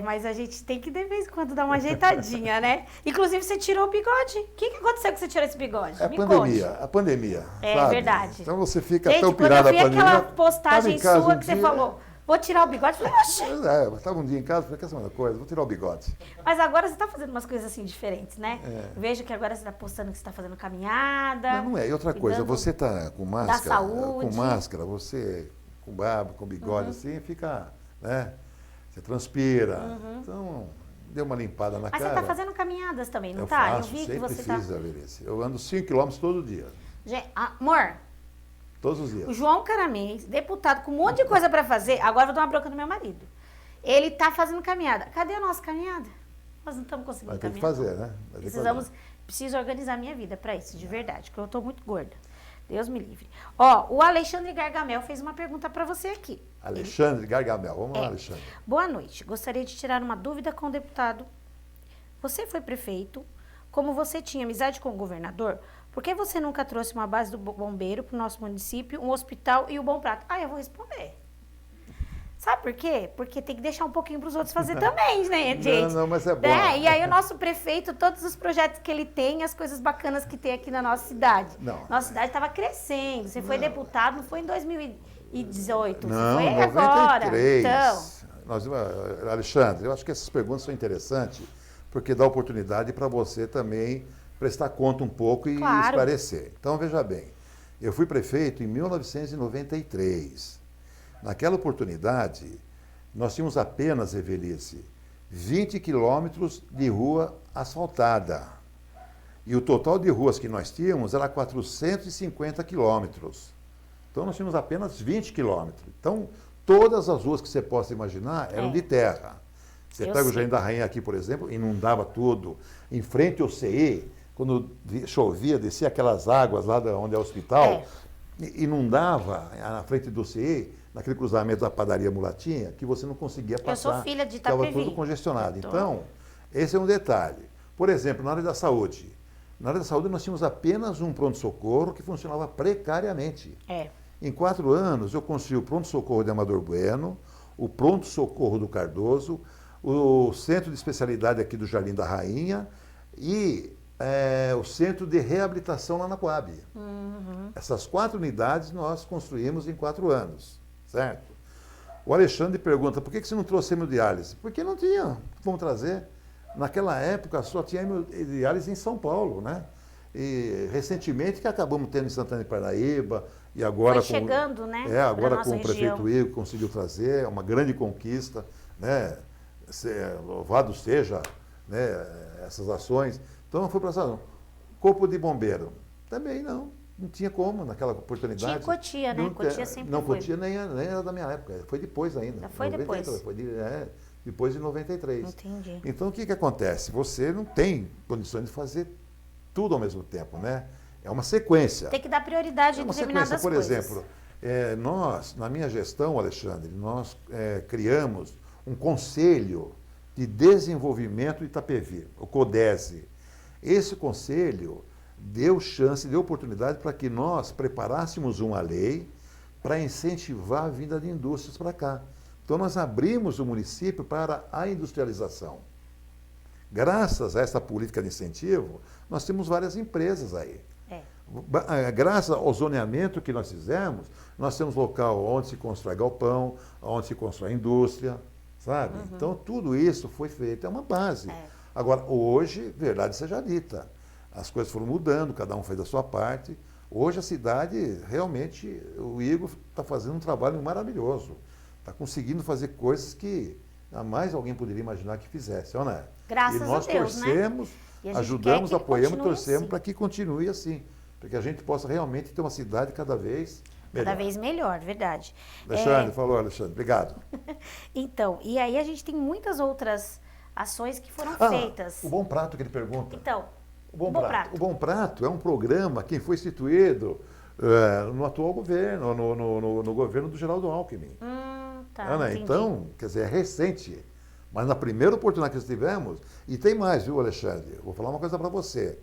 Mas a gente tem que, de vez em quando, dar uma ajeitadinha, né? Inclusive, você tirou o bigode. O que aconteceu que você tirou esse bigode? É a pandemia. É sabe? verdade. Então você fica gente, tão pirada na pandemia. Gente, quando eu vi aquela postagem sua que você dia, falou, vou tirar o bigode, eu falei, oxe. Eu estava um dia em casa, falei, quer saber uma coisa? Vou tirar o bigode. Mas agora você está fazendo umas coisas assim diferentes, né? Vejo que agora você está postando que você está fazendo caminhada. Não é. E outra coisa, você está com máscara. Da saúde. Com máscara, você com barba, com bigode assim, fica, né? Você transpira. Então, deu uma limpada na cara. Mas você está fazendo caminhadas também, não eu está? Faço, Eu vi sempre que você fiz, Evelise. Eu ando 5 quilômetros todo dia. Gente, amor, todos os dias. O João Caramês, deputado com um monte de coisa para fazer, agora eu vou dar uma bronca no meu marido. Ele tá fazendo caminhada. Cadê a nossa caminhada? Nós não estamos conseguindo caminhar. Vai ter que fazer, né? Preciso organizar minha vida para isso, de verdade, porque eu tô muito gorda. Deus me livre. Ó, o Alexandre Gargamel fez uma pergunta para você aqui. Alexandre Gargamel, vamos lá, Alexandre. Boa noite. Gostaria de tirar uma dúvida com o deputado. Você foi prefeito, como você tinha amizade com o governador, por que você nunca trouxe uma base do bombeiro para o nosso município, um hospital e o Bom Prato? Eu vou responder. Sabe por quê? Porque tem que deixar um pouquinho para os outros fazer também, né, gente? Não, mas é bom. E aí o nosso prefeito, todos os projetos que ele tem, as coisas bacanas que tem aqui na nossa cidade. Nossa cidade estava crescendo. Você foi deputado, não foi em 2018, não, você foi 93. agora. Então. Alexandre, eu acho que essas perguntas são interessantes, porque dá oportunidade para você também prestar conta um pouco e esclarecer. Então, veja bem, eu fui prefeito em 1993. Naquela oportunidade, nós tínhamos apenas, Evelise, 20 quilômetros de rua asfaltada. E o total de ruas que nós tínhamos era 450 quilômetros. Então, nós tínhamos apenas 20 quilômetros. Então, todas as ruas que você possa imaginar eram de terra. Você pega o Jardim da Rainha aqui, por exemplo, inundava tudo. Em frente ao CE, quando chovia, descia aquelas águas lá onde é o hospital, inundava na frente do CE, naquele cruzamento da padaria Mulatinha, que você não conseguia passar. Eu sou filha de Itapevi. Estava tudo congestionado. Então, esse é um detalhe. Por exemplo, na área da saúde. Na área da saúde nós tínhamos apenas um pronto-socorro que funcionava precariamente. Em 4 anos eu construí o pronto-socorro de Amador Bueno, o pronto-socorro do Cardoso, o centro de especialidade aqui do Jardim da Rainha e o centro de reabilitação lá na Coab. Essas 4 unidades nós construímos em 4 anos, certo? O Alexandre pergunta, por que você não trouxe hemodiálise? Porque não tinha como trazer. Naquela época só tinha hemodiálise em São Paulo, né? E recentemente que acabamos tendo em Santana de Parnaíba e agora foi chegando, né? Agora com o prefeito Igor conseguiu trazer, é uma grande conquista, né? Louvado seja, né, essas ações. Então não foi para essa. Corpo de bombeiro também não tinha como naquela oportunidade. Tinha Cotia, né? Cotia sempre não, foi. Cotia nem era da minha época, foi depois ainda. Já foi 93, depois? Foi depois de 93. Entendi. Então o que acontece? Você não tem condições de fazer tudo ao mesmo tempo, né? É uma sequência. Tem que dar prioridade em determinadas coisas. Por exemplo, nós, na minha gestão, Alexandre, nós criamos um conselho de desenvolvimento de Itapevi, o CODESE. Esse conselho deu chance, deu oportunidade para que nós preparássemos uma lei para incentivar a vinda de indústrias para cá. Então, nós abrimos o município para a industrialização. Graças a essa política de incentivo, nós temos várias empresas aí. Graças ao zoneamento que nós fizemos, nós temos local onde se constrói galpão, onde se constrói indústria, sabe? Então, tudo isso foi feito, é uma base. Agora, hoje, verdade seja dita, as coisas foram mudando, cada um fez a sua parte. Hoje a cidade, realmente, o Igor está fazendo um trabalho maravilhoso. Está conseguindo fazer coisas que jamais alguém poderia imaginar que fizesse, não é? Graças a Deus, né? torcemos, E a gente ajudamos, quer que apoiamos, continue torcemos assim. para que continue assim. Para que a gente possa realmente ter uma cidade cada vez melhor. Cada vez melhor, verdade. Alexandre, falou, Alexandre. Obrigado. Então, e aí a gente tem muitas outras ações que foram feitas. O Bom Prato que ele pergunta. Então, O Bom Prato. O Bom Prato é um programa que foi instituído no atual governo, no governo do Geraldo Alckmin. Entendi. Então, quer dizer, é recente. Mas na primeira oportunidade que nós tivemos, e tem mais, viu, Alexandre? Vou falar uma coisa para você.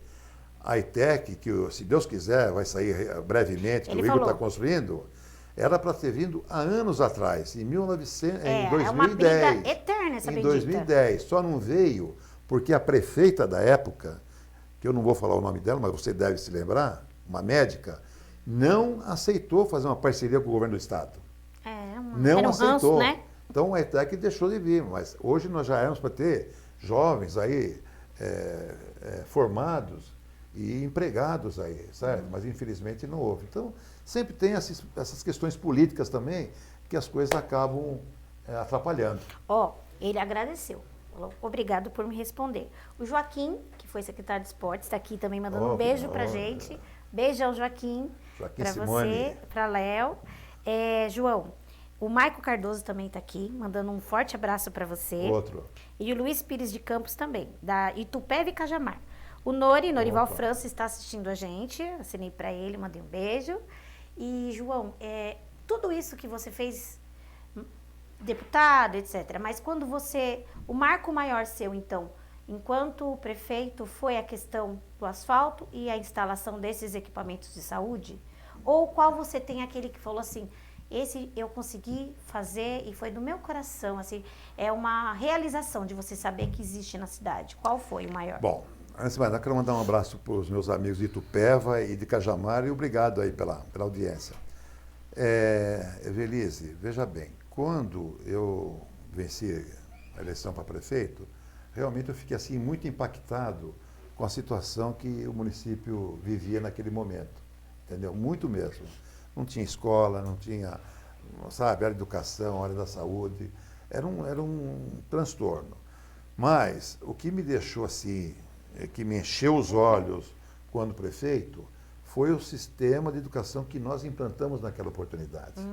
A ITEC, que se Deus quiser vai sair brevemente, que Ele o Igor está falou. construindo, era para ter vindo há anos atrás, em 1900, em 2010. É uma briga eterna essa em bendita. 2010. Só não veio porque a prefeita da época, que eu não vou falar o nome dela, mas você deve se lembrar, uma médica, não aceitou fazer uma parceria com o governo do Estado. Não era um aceitou. ranço, né? Então a ETEC deixou de vir, mas hoje nós já éramos para ter jovens aí formados e empregados aí, certo? Mas infelizmente não houve. Então sempre tem essas questões políticas também que as coisas acabam atrapalhando. Ele agradeceu. Falou, obrigado por me responder. O Joaquim, que foi secretário de esportes, está aqui também mandando um beijo pra gente. Beijão, Joaquim. Joaquim Para você, para Léo. João, o Maico Cardoso também está aqui, mandando um forte abraço para você. Outro. E o Luiz Pires de Campos também, da Itupeva e Cajamar. O Norival França está assistindo a gente, assinei para ele, mandei um beijo. E, João, tudo isso que você fez, deputado, etc., mas quando o marco maior seu, então, enquanto prefeito, foi a questão do asfalto e a instalação desses equipamentos de saúde? Ou qual você tem aquele que falou assim, esse eu consegui fazer e foi do meu coração, assim, é uma realização de você saber que existe na cidade. Qual foi o maior? Bom, antes de mais nada, quero mandar um abraço para os meus amigos de Itupeva e de Cajamar e obrigado aí pela audiência. Evelise, veja bem, quando eu venci a eleição para prefeito, realmente eu fiquei assim muito impactado com a situação que o município vivia naquele momento, entendeu? Muito mesmo. Não tinha escola, não tinha, sabe, área de educação, área da saúde, era um transtorno. Mas o que me deixou assim, que me encheu os olhos quando prefeito, foi o sistema de educação que nós implantamos naquela oportunidade,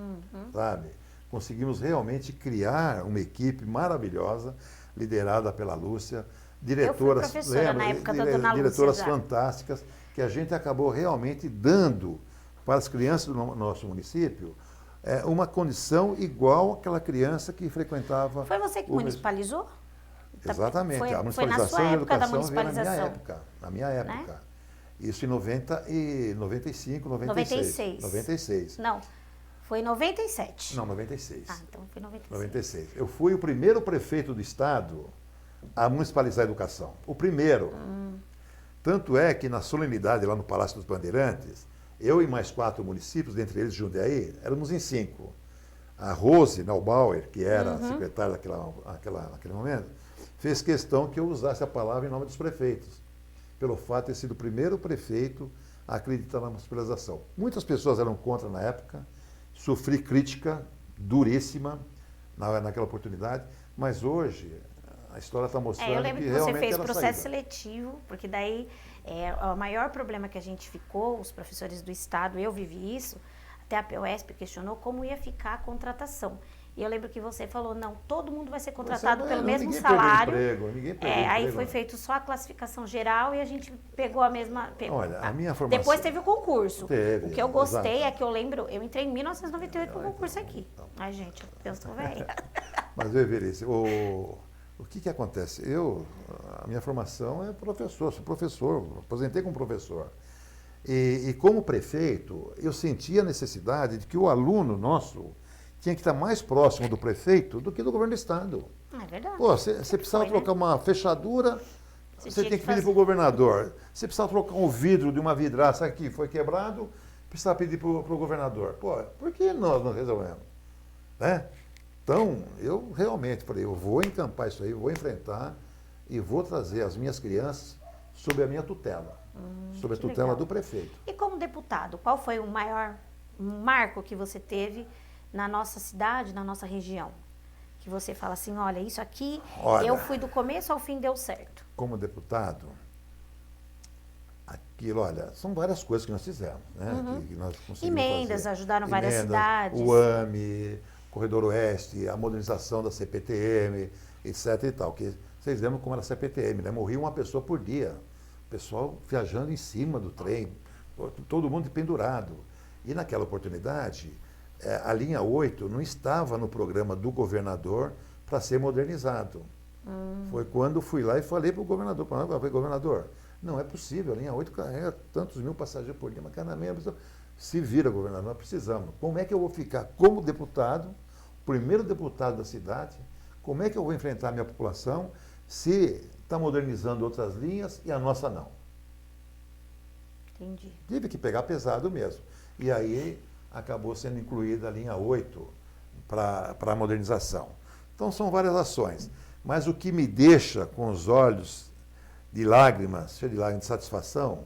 sabe? Conseguimos realmente criar uma equipe maravilhosa, liderada pela Lúcia, diretoras, eu fui professora na época da dona diretoras Lúcia, fantásticas, que a gente acabou realmente dando para as crianças do nosso município uma condição igual àquela criança que frequentava... Foi você que municipalizou? Exatamente. A Foi na sua época da municipalização. Na minha época. Né? Isso em 95, 96. 96. Não, foi em 97. Não, 96. Então foi 96. 96. Eu fui o primeiro prefeito do estado a municipalizar a educação. O primeiro. Tanto é que na solenidade lá no Palácio dos Bandeirantes, eu e mais 4 municípios, dentre eles Jundiaí, éramos em 5. A Rose Naubauer, que era a secretária naquele momento, fez questão que eu usasse a palavra em nome dos prefeitos, pelo fato de ter sido o primeiro prefeito a acreditar na municipalização. Muitas pessoas eram contra na época, sofri crítica duríssima naquela oportunidade, mas hoje a história está mostrando eu lembro que realmente você fez era processo saída. seletivo, porque daí o maior problema que a gente ficou, os professores do estado, eu vivi isso, até a POSP questionou como ia ficar a contratação. E eu lembro que você falou, não, todo mundo vai ser contratado pelo mesmo salário. Ninguém perdeu Aí emprego, foi feito só a classificação geral e a gente pegou a mesma... Olha, a minha formação... Depois teve o concurso. Teve, o que eu gostei exato. é que eu lembro, eu entrei em 1998 no concurso aqui. Ai, gente, eu sou velha. Mas, Everice, o que acontece? A minha formação é professor, sou professor, aposentei como professor. E como prefeito, eu sentia a necessidade de que o aluno nosso tinha que estar mais próximo do prefeito do que do governo do estado. É verdade. Pô, você precisava trocar uma fechadura, Você tem que pedir para o governador. Você precisa trocar um vidro de uma vidraça aqui, foi quebrado, precisa pedir para o governador. Pô, por que nós não resolvemos? Né? Então, eu realmente falei, eu vou encampar isso aí, vou enfrentar e vou trazer as minhas crianças sob a minha tutela, sob a tutela do prefeito. E como deputado, qual foi o maior marco que você teve na nossa cidade, na nossa região? Que você fala assim, olha, isso aqui, eu fui do começo ao fim, deu certo. Como deputado, aquilo, olha, são várias coisas que nós fizemos, né? Que nós conseguimos Emendas, fazer. ajudaram várias cidades. O AME, Corredor Oeste, a modernização da CPTM, etc e tal. Que vocês lembram como era a CPTM, né? Morria uma pessoa por dia. O pessoal viajando em cima do trem, todo mundo pendurado. E naquela oportunidade, a linha 8 não estava no programa do governador para ser modernizado. Foi quando fui lá e falei para o governador, governador, não é possível, a linha 8 carrega tantos mil passageiros por dia, mas cada meia pessoa. Se vira, governador, nós precisamos. Como é que eu vou ficar como deputado, primeiro deputado da cidade, como é que eu vou enfrentar a minha população se está modernizando outras linhas e a nossa não? Entendi. Tive que pegar pesado mesmo. E aí acabou sendo incluída a linha 8 para a modernização. Então são várias ações. Mas o que me deixa com os olhos de lágrimas, cheio de lágrimas de satisfação,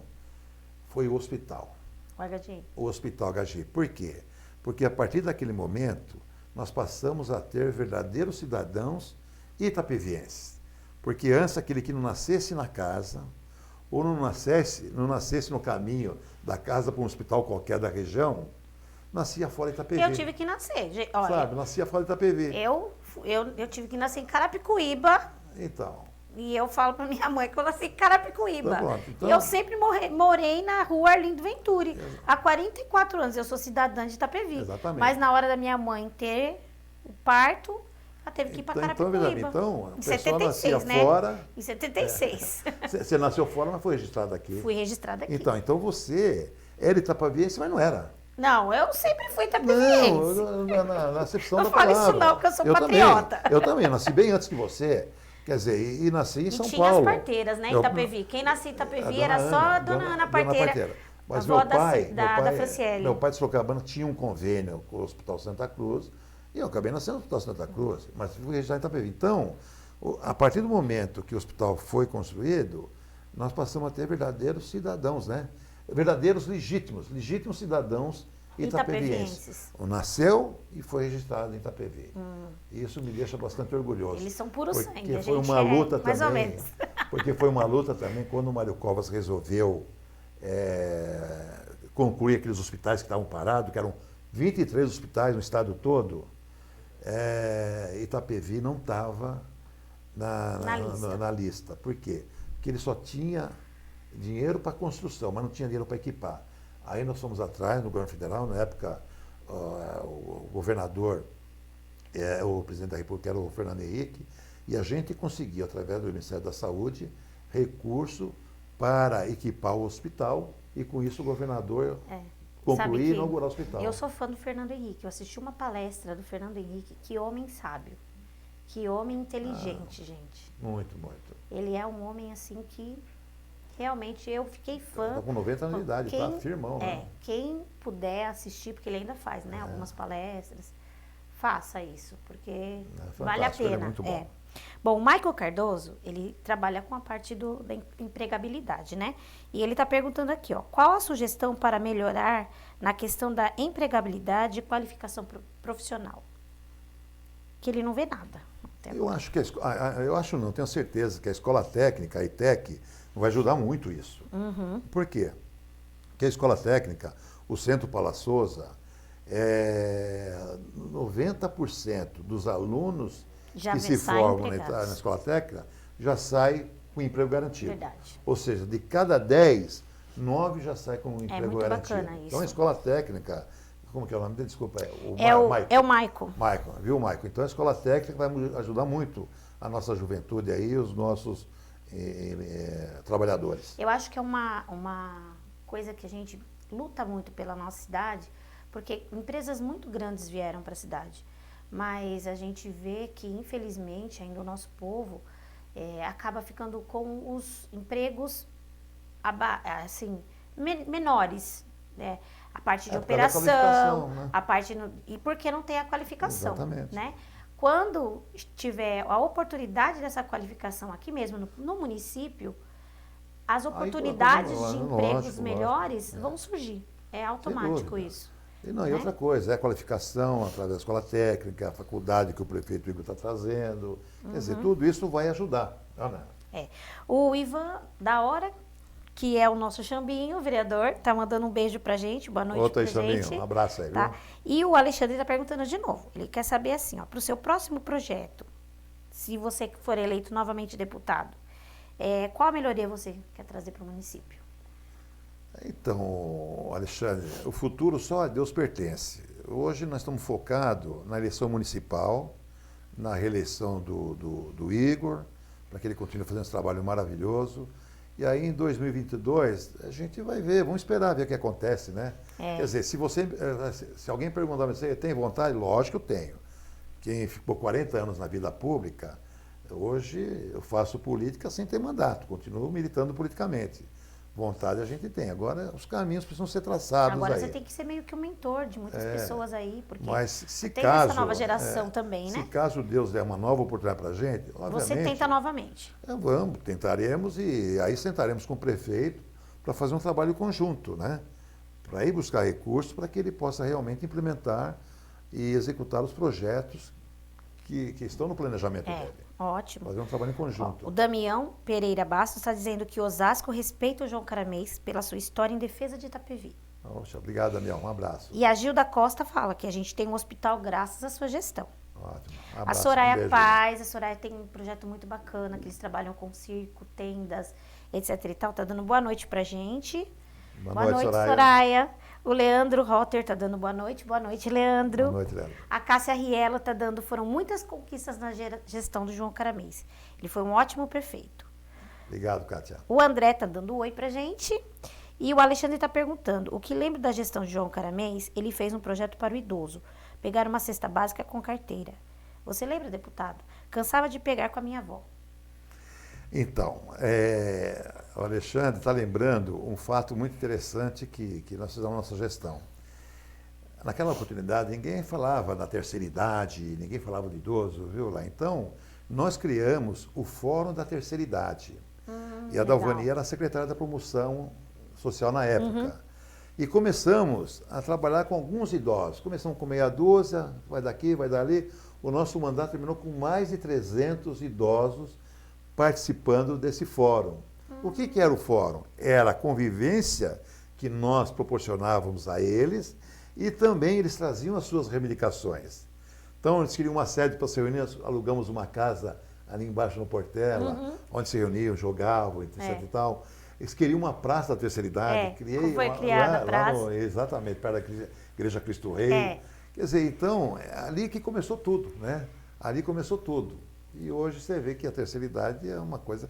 foi o hospital. O HG. O Hospital HG. Por quê? Porque a partir daquele momento, nós passamos a ter verdadeiros cidadãos itapevienses. Porque antes, aquele que não nascesse na casa, ou não nascesse no caminho da casa para um hospital qualquer da região, nascia fora de Itapevi. Eu tive que nascer. Olha, sabe, nascia fora de Itapevi. Eu tive que nascer em Carapicuíba. Então. E eu falo pra minha mãe que eu nasci em Carapicuíba. Tá então, e eu sempre morei na rua Arlindo Venturi. Há 44 anos. Eu sou cidadã de Itapevi. Exatamente. Mas na hora da minha mãe ter o parto, ela teve que ir para Carapicuíba. Então, em a pessoa 76, nascia né? fora. Em 76. Você nasceu fora, mas foi registrado aqui. Fui registrada aqui. Então você era itapaviense, mas não era. Não, eu sempre fui itapeviense. Não, na acepção da não palavra. falo isso não, porque eu sou patriota. Eu também, nasci bem antes que você. Quer dizer, e nasci em São tinha Paulo. as parteiras, né, em Itapevi. Quem nascia em Itapevi era só a dona Ana Parteira. Mas avó meu pai, da Franciele. Meu pai de Sorocabana tinha um convênio com o Hospital Santa Cruz, e eu acabei nascendo no Hospital Santa Cruz, mas fui registrado em Itapevi. Então, a partir do momento que o hospital foi construído, nós passamos a ter verdadeiros cidadãos, né? Verdadeiros legítimos cidadãos itapevienses. Nasceu e foi registrado em Itapevi. Isso me deixa bastante orgulhoso. Eles são puro sangue, porque foi uma luta também. Mais ou menos. Porque foi uma luta também quando o Mário Covas resolveu concluir aqueles hospitais que estavam parados, que eram 23 hospitais no estado todo. Itapevi não estava na lista. Por quê? Porque ele só tinha dinheiro para construção, mas não tinha dinheiro para equipar. Aí nós fomos atrás, no governo federal, na época o governador, o presidente da República era o Fernando Henrique, e a gente conseguiu, através do Ministério da Saúde, recurso para equipar o hospital, e com isso o governador concluir e inaugurar o hospital. Eu sou fã do Fernando Henrique, eu assisti uma palestra do Fernando Henrique, que homem sábio, que homem inteligente, gente. Muito, muito. Ele é um homem assim que... Realmente eu fiquei fã. Está com 90 anos de idade, tá firmão, né? Quem puder assistir, porque ele ainda faz, né? Algumas palestras, faça isso, porque vale a pena. Ele é muito bom. Bom, o Michael Cardoso, ele trabalha com a parte da empregabilidade, né? E ele está perguntando aqui, ó, qual a sugestão para melhorar na questão da empregabilidade e qualificação profissional? Que ele não vê nada. Eu acho que não, tenho certeza que a escola técnica, a ITEC, vai ajudar muito isso. Por quê? Porque a escola técnica, o Centro Paula Souza, 90% dos alunos que se formam na escola técnica já sai com emprego garantido. Verdade. Ou seja, de cada 10, 9 já sai com emprego muito garantido. Bacana isso. Então a escola técnica, como que é o nome dele? Desculpa, o Maico. Maico, viu, Maico? Então a escola técnica vai ajudar muito a nossa juventude aí, os nossos trabalhadores. Eu acho que é uma coisa que a gente luta muito pela nossa cidade, porque empresas muito grandes vieram para a cidade, mas a gente vê que, infelizmente, ainda o nosso povo acaba ficando com os empregos assim, menores, né? A parte de operação, né? a parte e porque não tem a qualificação, Exatamente. né? Quando tiver a oportunidade dessa qualificação aqui mesmo no município, as oportunidades de empregos melhores vão surgir. É automático isso. E outra coisa, é a qualificação através da escola técnica, a faculdade que o prefeito Igor está trazendo. Quer dizer, tudo isso vai ajudar. O Ivan, da hora, que é o nosso Xambinho, o vereador, tá mandando um beijo pra gente, boa noite pra gente. Xambinho, um abraço aí, tá? viu? E o Alexandre tá perguntando de novo, ele quer saber assim, ó, pro seu próximo projeto, se você for eleito novamente deputado, qual a melhoria você quer trazer para o município? Então, Alexandre, o futuro só a Deus pertence. Hoje nós estamos focados na eleição municipal, na reeleição do Igor, para que ele continue fazendo esse trabalho maravilhoso. E aí em 2022 a gente vai ver, vamos esperar ver o que acontece, né? Quer dizer, se alguém perguntar para você, tem vontade? Lógico que eu tenho. Quem ficou 40 anos na vida pública, hoje eu faço política sem ter mandato, continuo militando politicamente. Vontade a gente tem. Agora os caminhos precisam ser traçados. Agora você tem que ser meio que um mentor de muitas pessoas aí, porque tem essa nova geração também, né? Se caso Deus der uma nova oportunidade para a gente, obviamente... Você tenta novamente. Vamos, tentaremos e aí sentaremos com o prefeito para fazer um trabalho conjunto, né? Para ir buscar recursos para que ele possa realmente implementar e executar os projetos que estão no planejamento dele. Ótimo. Fazer um trabalho em conjunto. O Damião Pereira Bastos está dizendo que Osasco respeita o João Caramês pela sua história em defesa de Itapevi. Poxa, obrigado, Damião. Um abraço. E a Gilda Costa fala que a gente tem um hospital graças à sua gestão. Ótimo. Um A abraço, Soraya beijo. Paz, a Soraya tem um projeto muito bacana, que eles trabalham com circo, tendas, etc e tal. Tá dando boa noite pra gente. Boa noite, Soraya. O Leandro Rotter tá dando boa noite. Boa noite, Leandro. Boa noite, Leandro. A Cássia Riela tá dando, foram muitas conquistas na gestão do João Caramês. Ele foi um ótimo prefeito. Obrigado, Kátia. O André tá dando oi pra gente. E o Alexandre tá perguntando, o que lembra da gestão de João Caramês? Ele fez um projeto para o idoso. Pegar uma cesta básica com carteira. Você lembra, deputado? Cansava de pegar com a minha avó. Então, o Alexandre está lembrando um fato muito interessante que nós fizemos na nossa gestão. Naquela oportunidade, ninguém falava da terceira idade, ninguém falava de idoso, viu lá? Então, nós criamos o Fórum da Terceira Idade. E a Dalvani era a secretária da Promoção Social na época. E começamos a trabalhar com alguns idosos. Começamos com meia dúzia, vai daqui, vai dali. O nosso mandato terminou com mais de 300 idosos participando desse fórum. O que era o fórum? Era a convivência que nós proporcionávamos a eles e também eles traziam as suas reivindicações. Então, eles queriam uma sede para se reunir, alugamos uma casa ali embaixo no Portela, onde se reuniam, jogavam, etc e tal. Eles queriam uma praça da terceira idade. Foi criada a praça. Exatamente, perto da Igreja Cristo Rei. Quer dizer, então, é ali que começou tudo, né? Ali começou tudo. E hoje você vê que a terceira idade é uma coisa...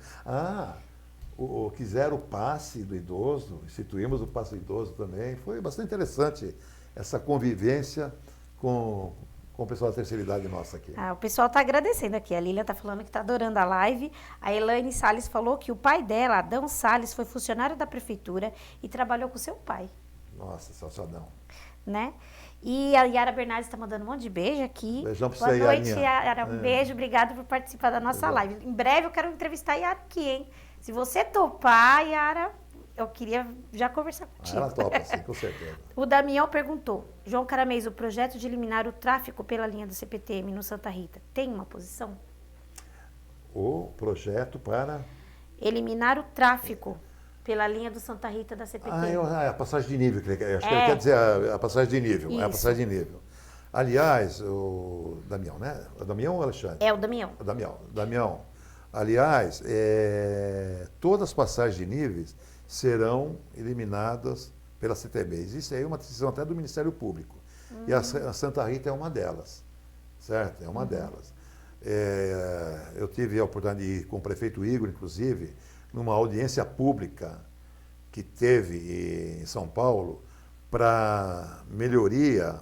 Quiseram o passe do idoso, instituímos o passe do idoso também. Foi bastante interessante essa convivência com o pessoal da terceira idade nossa aqui. O pessoal está agradecendo aqui. A Lília está falando que está adorando a live. A Elaine Salles falou que o pai dela, Adão Salles, foi funcionário da prefeitura e trabalhou com seu pai. Nossa, sensacional. Né? E a Yara Bernardes está mandando um monte de beijo aqui. Beijão pra Boa você, noite, Yarinha. Yara. Um beijo, obrigada por participar da nossa live. Em breve eu quero entrevistar a Yara aqui, hein? Se você topar, Yara, eu queria já conversar contigo. Ela topa, sim, com certeza. O Damião perguntou, João Caramês, o projeto de eliminar o tráfico pela linha do CPTM no Santa Rita tem uma posição? O projeto para... Eliminar o tráfico pela linha do Santa Rita da CPTM. A passagem de nível, acho que ele quer dizer a passagem de nível. Isso. É a passagem de nível. Aliás, o Damião, né? O Damião ou o Alexandre? É o Damião. O Damião. Damião. Aliás, todas as passagens de níveis serão eliminadas pela CTMES. Isso aí é uma decisão até do Ministério Público. E a Santa Rita é uma delas, certo? É uma delas. Eu tive a oportunidade de ir com o prefeito Igor, inclusive, numa audiência pública que teve em São Paulo para melhoria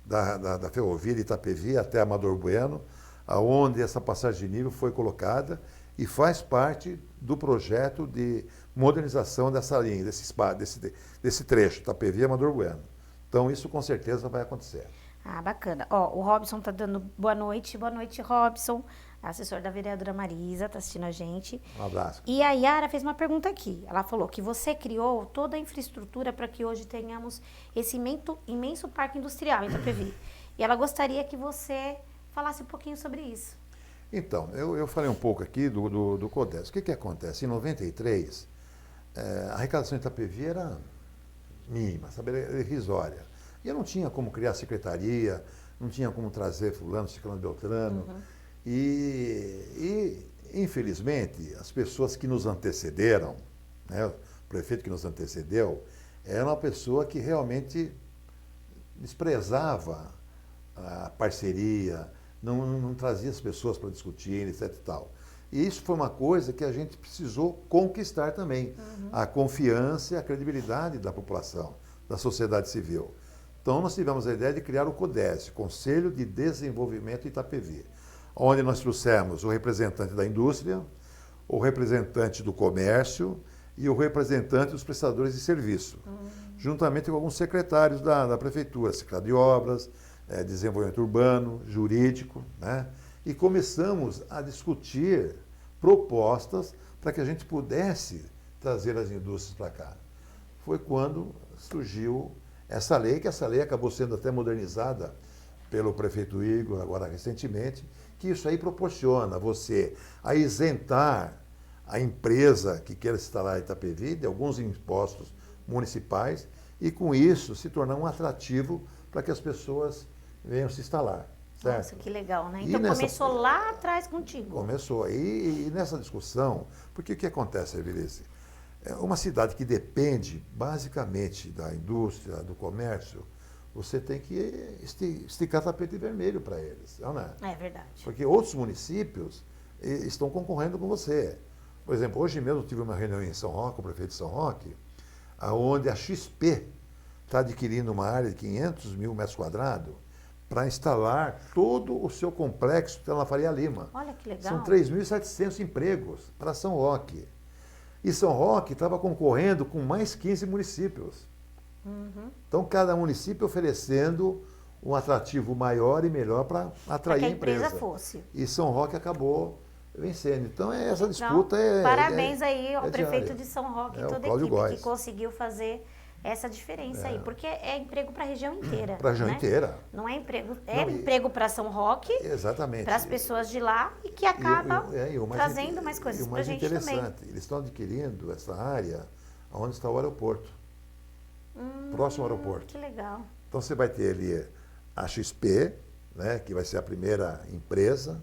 da ferrovia de Itapevi até Amador Bueno, aonde essa passagem de nível foi colocada e faz parte do projeto de modernização dessa linha, desse trecho, Itapevi Amador Bueno. Então, isso com certeza vai acontecer. Ah, bacana. Ó, o Robson tá dando boa noite. Boa noite, Robson. Assessor da vereadora Marisa, tá assistindo a gente. Um abraço. E a Yara fez uma pergunta aqui. Ela falou que você criou toda a infraestrutura para que hoje tenhamos esse imenso parque industrial em Itapevi. E ela gostaria que você falasse um pouquinho sobre isso. Então, eu falei um pouco aqui do CODES. O que acontece? Em 93, a arrecadação de Itapevi era mínima, sabe? Era irrisória. E eu não tinha como criar secretaria, não tinha como trazer fulano, ciclano, beltrano. E, infelizmente, as pessoas que nos antecederam, né, o prefeito que nos antecedeu, era uma pessoa que realmente desprezava a parceria, não trazia as pessoas para discutir, etc e tal. E isso foi uma coisa que a gente precisou conquistar também, a confiança e a credibilidade da população, da sociedade civil. Então, nós tivemos a ideia de criar o CODES, Conselho de Desenvolvimento Itapevi, onde nós trouxemos o representante da indústria, o representante do comércio e o representante dos prestadores de serviço, juntamente com alguns secretários da prefeitura, secretário de obras, desenvolvimento urbano, jurídico, né? E começamos a discutir propostas para que a gente pudesse trazer as indústrias para cá. Foi quando surgiu essa lei, que essa lei acabou sendo até modernizada pelo prefeito Igor, agora recentemente, que isso aí proporciona você a isentar a empresa que queira se instalar em Itapevi de alguns impostos municipais e, com isso, se tornar um atrativo para que as pessoas venham se instalar. Certo? Nossa, que legal, né? Então começou lá atrás contigo. Começou. E nessa discussão, porque o que acontece, Evelise? Uma cidade que depende basicamente da indústria, do comércio, você tem que esticar tapete vermelho para eles, não é? É verdade. Porque outros municípios estão concorrendo com você. Por exemplo, hoje mesmo eu tive uma reunião em São Roque, com o prefeito de São Roque, onde a XP está adquirindo uma área de 500 mil metros quadrados para instalar todo o seu complexo que está na Faria Lima. Olha que legal. São 3.700 empregos para São Roque. E São Roque estava concorrendo com mais 15 municípios. Então, cada município oferecendo um atrativo maior e melhor para atrair a empresa. Para que a empresa fosse. E São Roque acabou vencendo. Então, essa disputa parabéns aí ao prefeito diária. de São Roque e toda a Cláudio equipe Góes, que conseguiu fazer essa diferença aí. Porque é emprego para a região inteira. para a região inteira. Não é emprego. Emprego para São Roque, exatamente, para as pessoas de lá e que acaba trazendo mais coisas para a gente também. Eles estão adquirindo essa área onde está o aeroporto. Próximo ao aeroporto. Que legal. Então você vai ter ali a XP, né, que vai ser a primeira empresa,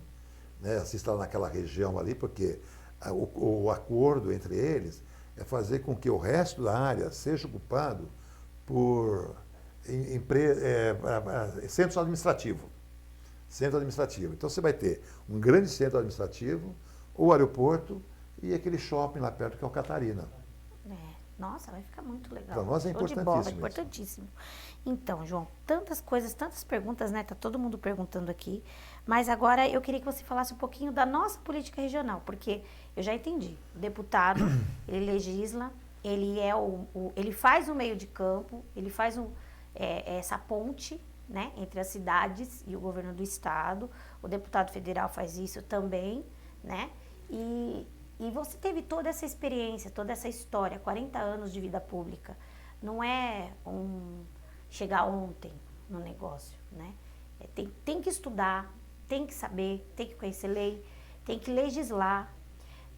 né, a se instalar naquela região ali, porque o acordo entre eles é fazer com que o resto da área seja ocupado por centros administrativos. Centro administrativo. Então você vai ter um grande centro administrativo, o aeroporto e aquele shopping lá perto que é o Catarina. Nossa, vai ficar muito legal. Para nós é importantíssimo. Importantíssimo. Então, João, tantas coisas, tantas perguntas, né? Tá todo mundo perguntando aqui. Mas agora eu queria que você falasse um pouquinho da nossa política regional, porque eu já entendi. O deputado, ele legisla, ele ele faz o meio de campo, ele faz essa ponte, né, entre as cidades e o governo do estado. O deputado federal faz isso também, né? E você teve toda essa experiência, toda essa história, 40 anos de vida pública. Não é chegar ontem no negócio, né? Tem que estudar, tem que saber, tem que conhecer lei, tem que legislar,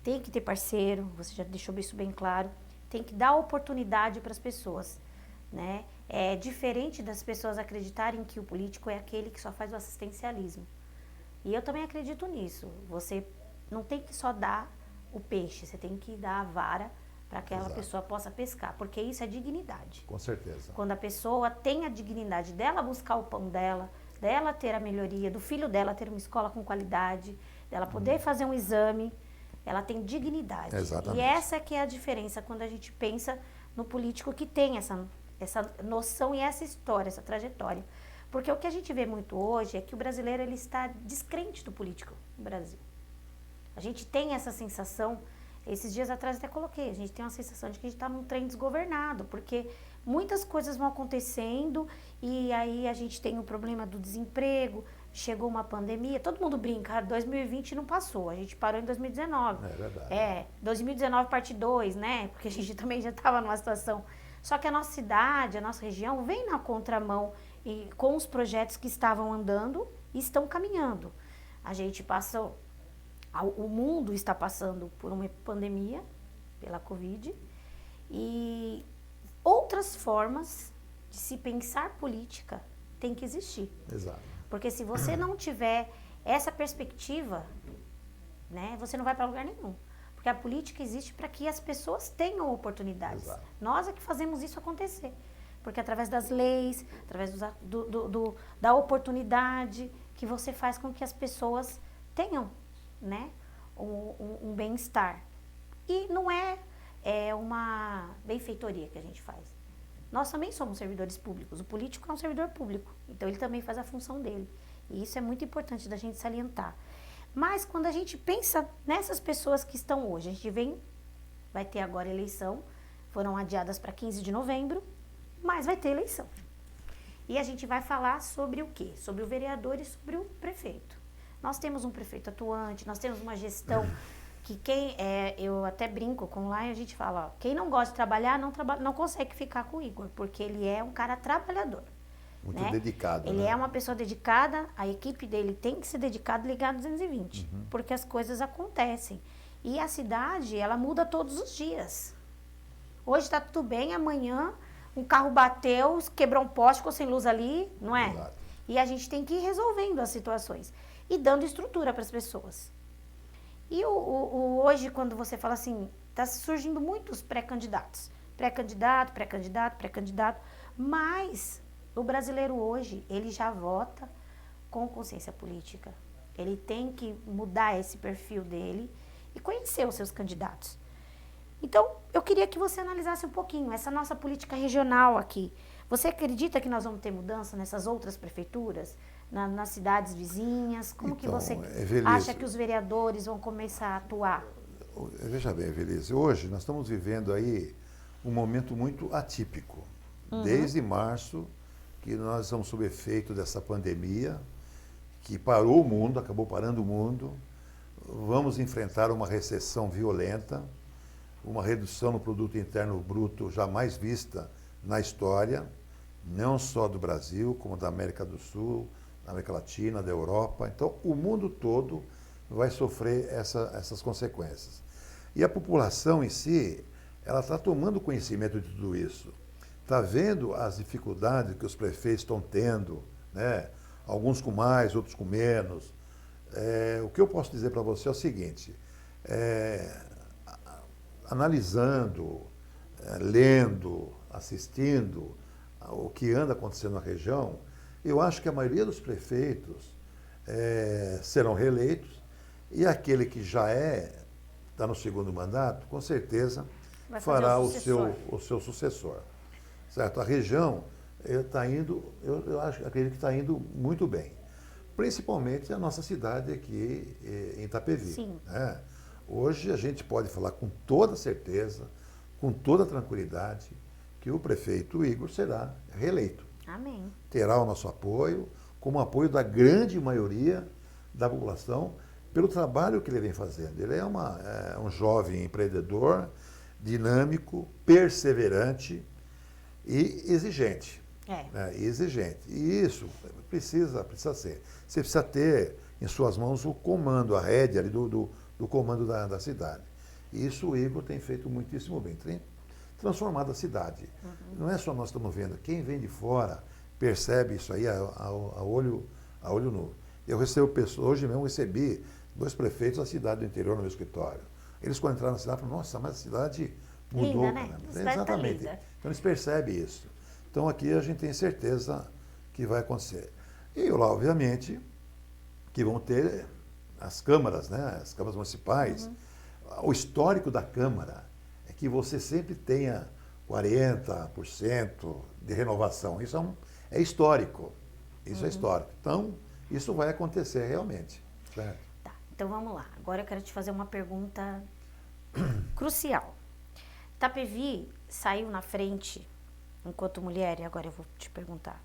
tem que ter parceiro, você já deixou isso bem claro, tem que dar oportunidade para as pessoas, né? É diferente das pessoas acreditarem que o político é aquele que só faz o assistencialismo. E eu também acredito nisso. Você não tem que só dar o peixe, você tem que dar a vara para que aquela pessoa possa pescar, porque isso é dignidade. Com certeza. Quando a pessoa tem a dignidade dela buscar o pão dela ter a melhoria, do filho dela ter uma escola com qualidade, dela poder fazer um exame, ela tem dignidade. Exatamente. E essa que é a diferença quando a gente pensa no político que tem essa noção e essa história, essa trajetória. Porque o que a gente vê muito hoje é que o brasileiro ele está descrente do político no Brasil. A gente tem essa sensação, esses dias atrás até coloquei, a gente tem uma sensação de que a gente está num trem desgovernado, porque muitas coisas vão acontecendo e aí a gente tem o problema do desemprego, chegou uma pandemia, todo mundo brinca, 2020 não passou, a gente parou em 2019. É verdade. 2019 parte 2, né? Porque a gente também já estava numa situação. Só que a nossa cidade, a nossa região vem na contramão e com os projetos que estavam andando e estão caminhando. A gente passou, o mundo está passando por uma pandemia, pela Covid, e outras formas de se pensar política tem que existir. Exato. Porque se você não tiver essa perspectiva, né, você não vai para lugar nenhum. Porque a política existe para que as pessoas tenham oportunidades. Exato. Nós é que fazemos isso acontecer. Porque através das leis, através da oportunidade, que você faz com que as pessoas tenham, né, um bem-estar. E não é uma benfeitoria que a gente faz. Nós também somos servidores públicos. O político é um servidor público. Então, ele também faz a função dele. E isso é muito importante da gente salientar. Mas, quando a gente pensa nessas pessoas que estão hoje, a gente vai ter agora eleição, foram adiadas para 15 de novembro, mas vai ter eleição. E a gente vai falar sobre o quê? Sobre o vereador e sobre o prefeito. Nós temos um prefeito atuante, nós temos uma gestão que eu até brinco com lá e a gente fala, ó, quem não gosta de trabalhar, não consegue ficar com o Igor, porque ele é um cara trabalhador. Muito né? dedicado. Ele né? é uma pessoa dedicada, a equipe dele tem que ser dedicada ligado 220, porque as coisas acontecem. E a cidade, ela muda todos os dias. Hoje está tudo bem, amanhã um carro bateu, quebrou um poste, ficou sem luz ali, não é? Exato. E a gente tem que ir resolvendo as situações e dando estrutura para as pessoas. E hoje, quando você fala assim, está surgindo muitos pré-candidatos. Pré-candidato, mas o brasileiro hoje, ele já vota com consciência política. Ele tem que mudar esse perfil dele e conhecer os seus candidatos. Então, eu queria que você analisasse um pouquinho essa nossa política regional aqui. Você acredita que nós vamos ter mudança nessas outras prefeituras, nas cidades vizinhas? Como que você acha que os vereadores vão começar a atuar? Veja bem, Evelise, hoje nós estamos vivendo aí um momento muito atípico. Desde março, que nós estamos sob efeito dessa pandemia, que parou o mundo, acabou parando o mundo. Vamos enfrentar uma recessão violenta, uma redução no produto interno bruto jamais vista na história, não só do Brasil, como da América do Sul, da América Latina, da Europa. Então, o mundo todo vai sofrer essas consequências. E a população em si, ela está tomando conhecimento de tudo isso. Está vendo as dificuldades que os prefeitos estão tendo, né? Alguns com mais, outros com menos. O que eu posso dizer para você é o seguinte, analisando, lendo, assistindo o que anda acontecendo na região, eu acho que a maioria dos prefeitos serão reeleitos e aquele que já está no segundo mandato, com certeza fará o seu sucessor. Certo? A região está indo, acredito que está indo muito bem. Principalmente a nossa cidade aqui em Itapevi. Sim. Né? Hoje a gente pode falar com toda certeza, com toda tranquilidade, que o prefeito Igor será reeleito. Amém. Terá o nosso apoio, como o apoio da grande maioria da população, pelo trabalho que ele vem fazendo. Ele é um jovem empreendedor, dinâmico, perseverante e exigente. Exigente. E isso precisa ser. Você precisa ter em suas mãos o comando, a rédea ali do comando da cidade. E isso o Igor tem feito muitíssimo bem. Tem transformado a cidade. Não é só nós estamos vendo. Quem vem de fora percebe isso aí a olho nu. Eu recebo pessoas, hoje mesmo recebi 2 prefeitos da cidade do interior no meu escritório. Eles quando entraram na cidade falaram, nossa, mas a cidade mudou. Linda, né? A cidade Exatamente. tá linda. Então eles percebem isso. Então aqui a gente tem certeza que vai acontecer. E lá, obviamente, que vão ter as câmaras, né? As câmaras municipais. O histórico da Câmara é que você sempre tenha 40% de renovação. Isso é histórico. Isso é histórico. Então, isso vai acontecer realmente. Certo? Tá. Então vamos lá. Agora eu quero te fazer uma pergunta crucial. Itapevi saiu na frente enquanto mulher, e agora eu vou te perguntar.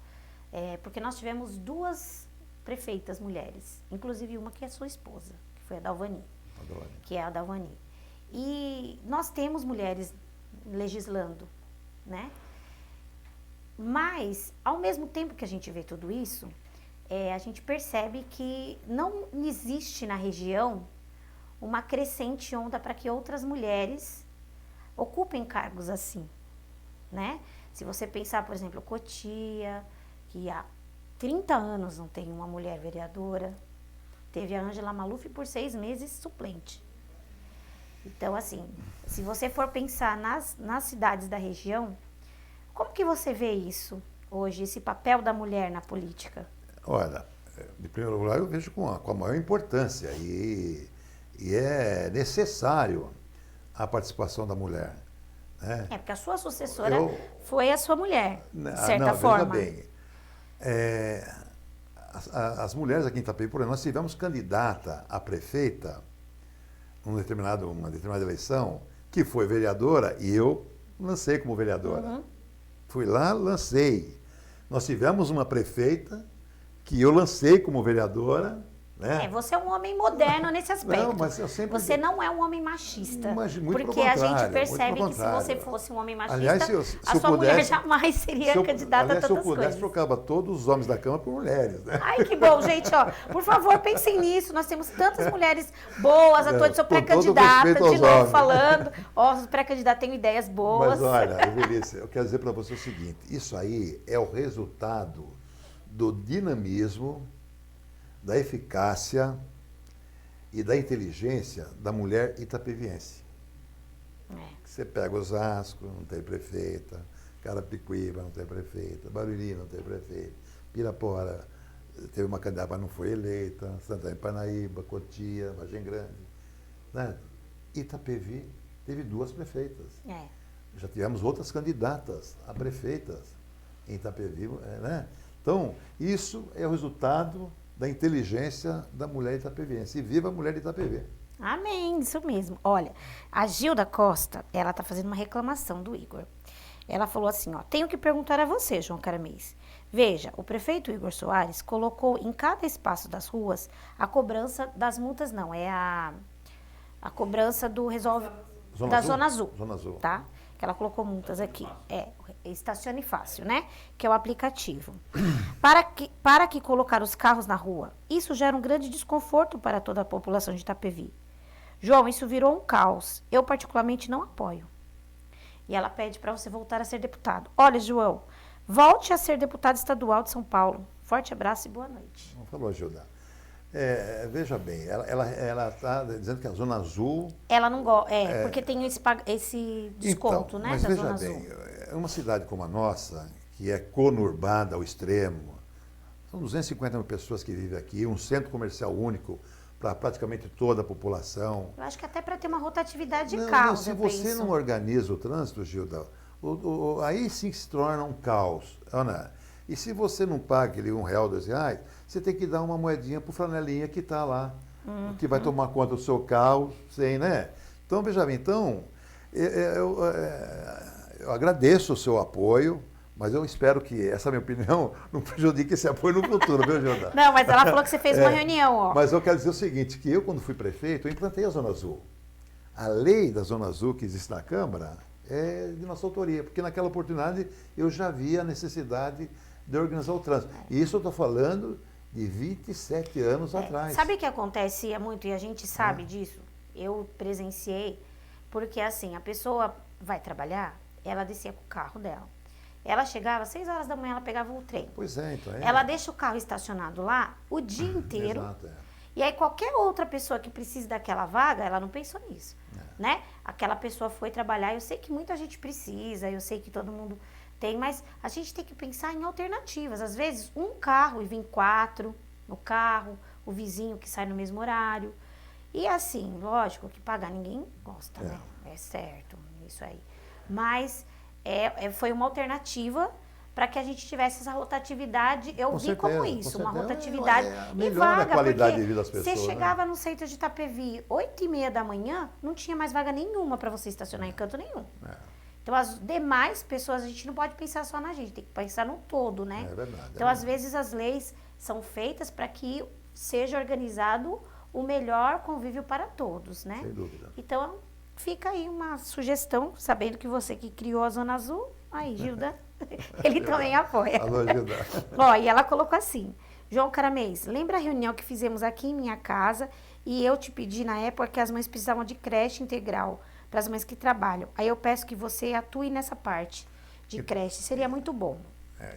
Porque nós tivemos 2 prefeitas mulheres, inclusive uma que é sua esposa, que foi a Dalvani, que é a Dalvani. E nós temos mulheres legislando, né? Mas, ao mesmo tempo que a gente vê tudo isso, a gente percebe que não existe na região uma crescente onda para que outras mulheres ocupem cargos assim, né? Se você pensar, por exemplo, Cotia, que há 30 anos não tem uma mulher vereadora, teve a Ângela Maluf por 6 meses suplente. Então, assim, se você for pensar nas cidades da região, como que você vê isso hoje, esse papel da mulher na política? Olha, de primeiro lugar, eu vejo com a maior importância e é necessário a participação da mulher. Né? Porque a sua sucessora foi a sua mulher, de certa forma. Veja bem, as mulheres aqui em Itapevi, por exemplo, nós tivemos candidata a prefeita uma determinada eleição, que foi vereadora, e eu lancei como vereadora. Uhum. Fui lá, lancei. Nós tivemos uma prefeita que eu lancei como vereadora. Né? Você é um homem moderno nesse aspecto. Não, mas eu sempre... Você não é um homem machista. Muito porque a gente percebe que se você fosse um homem machista, aliás, a sua mulher jamais seria candidata a tantas coisas. Se eu pudesse, trocava todos os homens da Câmara por mulheres. Né? Ai, que bom, gente. Ó, por favor, pensem nisso. Nós temos tantas mulheres boas. Atuante, sou pré-candidata, de novo homens. Falando. Ó, sou pré-candidata, tenho ideias boas. Mas olha, Evelise, eu quero dizer para você o seguinte. Isso aí é o resultado do dinamismo, da eficácia e da inteligência da mulher itapeviense. Você pega Osasco, não tem prefeita, Carapicuíba não tem prefeita, Barueri não tem prefeita, Pirapora teve uma candidata, mas não foi eleita, Santana de Parnaíba, Cotia, Vargem Grande. Né? Itapevi teve 2 prefeitas. Já tivemos outras candidatas a prefeitas em Itapevi. Né? Então, isso é o resultado da inteligência da mulher itapeviense. E viva a mulher de Itapevi. Amém, isso mesmo. Olha, a Gilda Costa, ela tá fazendo uma reclamação do Igor. Ela falou assim, ó, tenho que perguntar a você, João Caramês. Veja, o prefeito Igor Soares colocou em cada espaço das ruas a cobrança das multas, não, é a cobrança do Zona Azul. Zona Azul. Tá? Que ela colocou multas aqui. Estacione Fácil, né? Que é o aplicativo. Para que colocar os carros na rua? Isso gera um grande desconforto para toda a população de Itapevi. João, isso virou um caos. Eu particularmente não apoio. E ela pede para você voltar a ser deputado. Olha, João, volte a ser deputado estadual de São Paulo. Forte abraço e boa noite. Não falou, Gilda. Veja bem, ela está dizendo que a Zona Azul... Ela não gosta, porque tem esse desconto, então, né, mas da veja Zona bem, Azul. É uma cidade como a nossa, que é conurbada ao extremo, são 250 mil pessoas que vivem aqui, um centro comercial único para praticamente toda a população. Eu acho que até para ter uma rotatividade de carros, se você não organiza o trânsito, Gilda, aí sim se torna um caos. Ana, e se você não paga aquele R$1, R$2, você tem que dar uma moedinha para o flanelinha que está lá, que vai tomar conta do seu carro, sem, né? Então, veja bem, eu agradeço o seu apoio, mas eu espero que essa minha opinião não prejudique esse apoio no futuro, viu, Gilda? Não, mas ela falou que você fez uma reunião, ó. Mas eu quero dizer o seguinte, que eu, quando fui prefeito, eu implantei a Zona Azul. A lei da Zona Azul que existe na Câmara é de nossa autoria, porque naquela oportunidade eu já via a necessidade de organizar o trânsito. E isso eu estou falando de 27 anos atrás. Sabe o que acontecia muito, e a gente sabe disso? Eu presenciei, porque assim, a pessoa vai trabalhar, ela descia com o carro dela. Ela chegava às 6 horas da manhã, ela pegava o trem. Pois é, então. Ela deixa o carro estacionado lá o dia inteiro. Exato, E aí qualquer outra pessoa que precise daquela vaga, ela não pensou nisso, né? Aquela pessoa foi trabalhar, eu sei que muita gente precisa, eu sei que todo mundo tem, mas a gente tem que pensar em alternativas. Às vezes, um carro e vem 4 no carro, o vizinho que sai no mesmo horário. E assim, lógico que pagar ninguém gosta, né? É certo, isso aí. Mas foi uma alternativa para que a gente tivesse essa rotatividade. Eu vi como isso, uma rotatividade e melhora vaga, a qualidade porque de vida das pessoas. você chegava no centro de Itapevi 8h30 da manhã, não tinha mais vaga nenhuma para você estacionar em canto nenhum. Então, as demais pessoas, a gente não pode pensar só na gente, tem que pensar no todo, né? É verdade. Então, às vezes, as leis são feitas para que seja organizado o melhor convívio para todos, né? Sem dúvida. Então, fica aí uma sugestão, sabendo que você que criou a Zona Azul, aí, Gilda, ele também apoia. Alô, Gilda. Ó, e ela colocou assim, João Caramês, lembra a reunião que fizemos aqui em minha casa e eu te pedi na época que as mães precisavam de creche integral para as mães que trabalham. Aí eu peço que você atue nessa parte de creche, seria muito bom.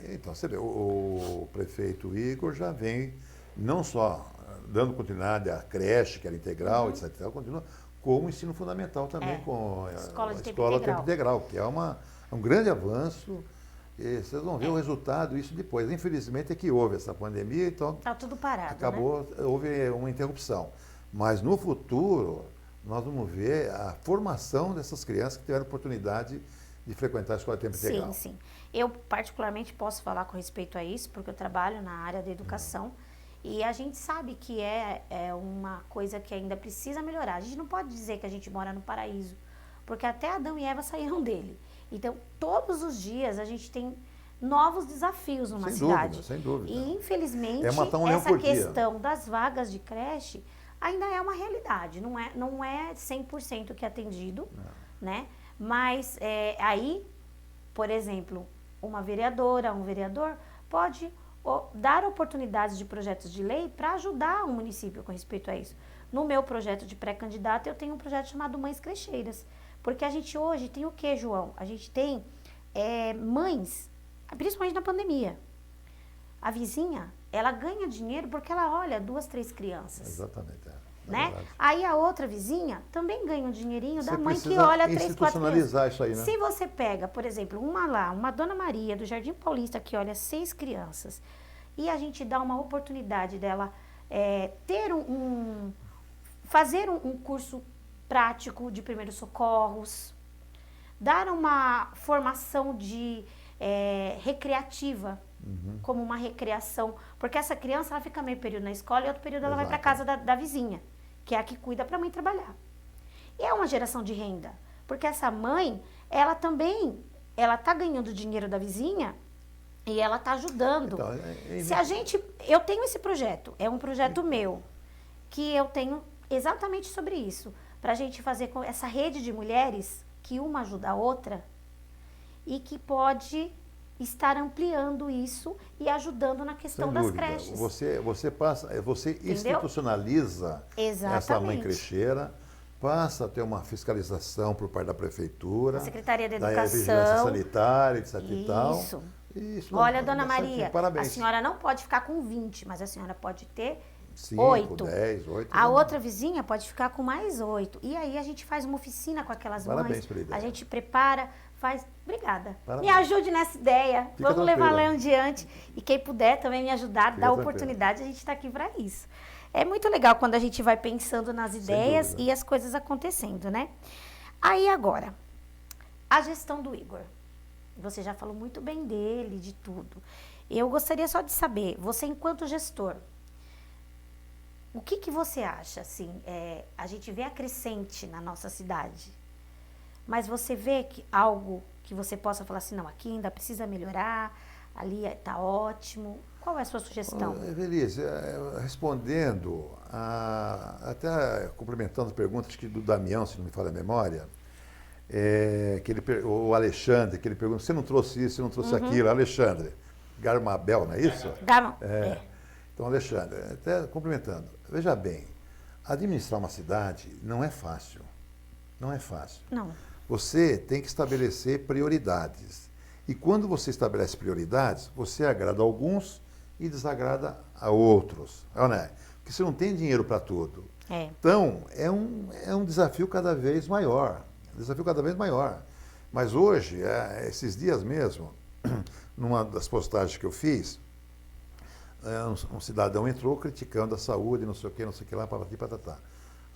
Então, você vê, o prefeito Igor já vem não só dando continuidade à creche, que era integral, etc., continua, como ensino fundamental também, com a Escola de escola tempo tempo integral, que é um grande avanço. E vocês vão ver o resultado isso depois. Infelizmente é que houve essa pandemia, então Tá tudo parado, acabou, né? houve uma interrupção. Mas no futuro, nós vamos ver a formação dessas crianças que tiveram oportunidade de frequentar a escola de tempo integral. Sim, sim. Eu particularmente posso falar com respeito a isso, porque eu trabalho na área da educação e a gente sabe que é uma coisa que ainda precisa melhorar. A gente não pode dizer que a gente mora no paraíso, porque até Adão e Eva saíram dele. Então, todos os dias a gente tem novos desafios numa cidade. Sem dúvida. E, infelizmente, matar um leão essa por dia. questão das vagas de creche ainda é uma realidade. Não é 100% que é atendido, né? Mas aí, por exemplo, uma vereadora, um vereador pode dar oportunidades de projetos de lei para ajudar o município com respeito a isso. No meu projeto de pré-candidato, eu tenho um projeto chamado Mães Crecheiras. Porque a gente hoje tem o quê, João? A gente tem mães, principalmente na pandemia. A vizinha, ela ganha dinheiro porque ela olha 2, 3 crianças. Exatamente. Né? Aí a outra vizinha também ganha um dinheirinho da mãe que precisa olha 3, 4 institucionalizar crianças. isso aí, né? Se você pega, por exemplo, uma Dona Maria do Jardim Paulista que olha 6 crianças e a gente dá uma oportunidade dela fazer um curso prático de primeiros socorros, dar uma formação de recreativa, como uma recreação, porque essa criança ela fica meio período na escola e outro período ela vai para casa da vizinha, que é a que cuida para a mãe trabalhar. E é uma geração de renda, porque essa mãe, ela também, ela tá ganhando dinheiro da vizinha e ela tá ajudando. Então, eu tenho esse projeto, é um projeto meu, que eu tenho exatamente sobre isso, para a gente fazer com essa rede de mulheres, que uma ajuda a outra, e que pode estar ampliando isso e ajudando na questão das creches. Você institucionaliza essa mãe crecheira, passa a ter uma fiscalização por parte da prefeitura, a Secretaria da da Educação, Vigilância Sanitária, etc. e tal. Isso. Olha, Dona Maria, parabéns. A senhora não pode ficar com 20, mas a senhora pode ter 5, 8. 10, 8. A outra vizinha pode ficar com mais 8. E aí a gente faz uma oficina com aquelas Parabéns mães. pela ideia. A gente prepara, faz. Obrigada. Parabéns. Me ajude nessa ideia. Fica Vamos levar tranquila. lá adiante. E quem puder também me ajudar, Fica dar tranquila. oportunidade, a gente está aqui para isso. É muito legal quando a gente vai pensando nas ideias dúvida. e as coisas acontecendo, né? Aí agora, a gestão do Igor. Você já falou muito bem dele, de tudo. Eu gostaria só de saber, você enquanto gestor, o que você acha, assim, a gente vê a crescente na nossa cidade, mas você vê algo que você possa falar assim, não, aqui ainda precisa melhorar, ali está ótimo. Qual é a sua sugestão? Evelise, respondendo, até complementando as perguntas do Damião, se não me falha a memória, o Alexandre, que ele pergunta, você não trouxe isso, você não trouxe aquilo, Alexandre, Garmabel, não é isso? Então, Alexandre, até complementando, veja bem, administrar uma cidade não é fácil. Não é fácil. Não. Você tem que estabelecer prioridades. E quando você estabelece prioridades, você agrada a alguns e desagrada a outros. Né? Porque você não tem dinheiro para tudo. Então, é um desafio cada vez maior. Mas hoje, esses dias mesmo, numa das postagens que eu fiz, um cidadão entrou criticando a saúde, não sei o que lá, patatá.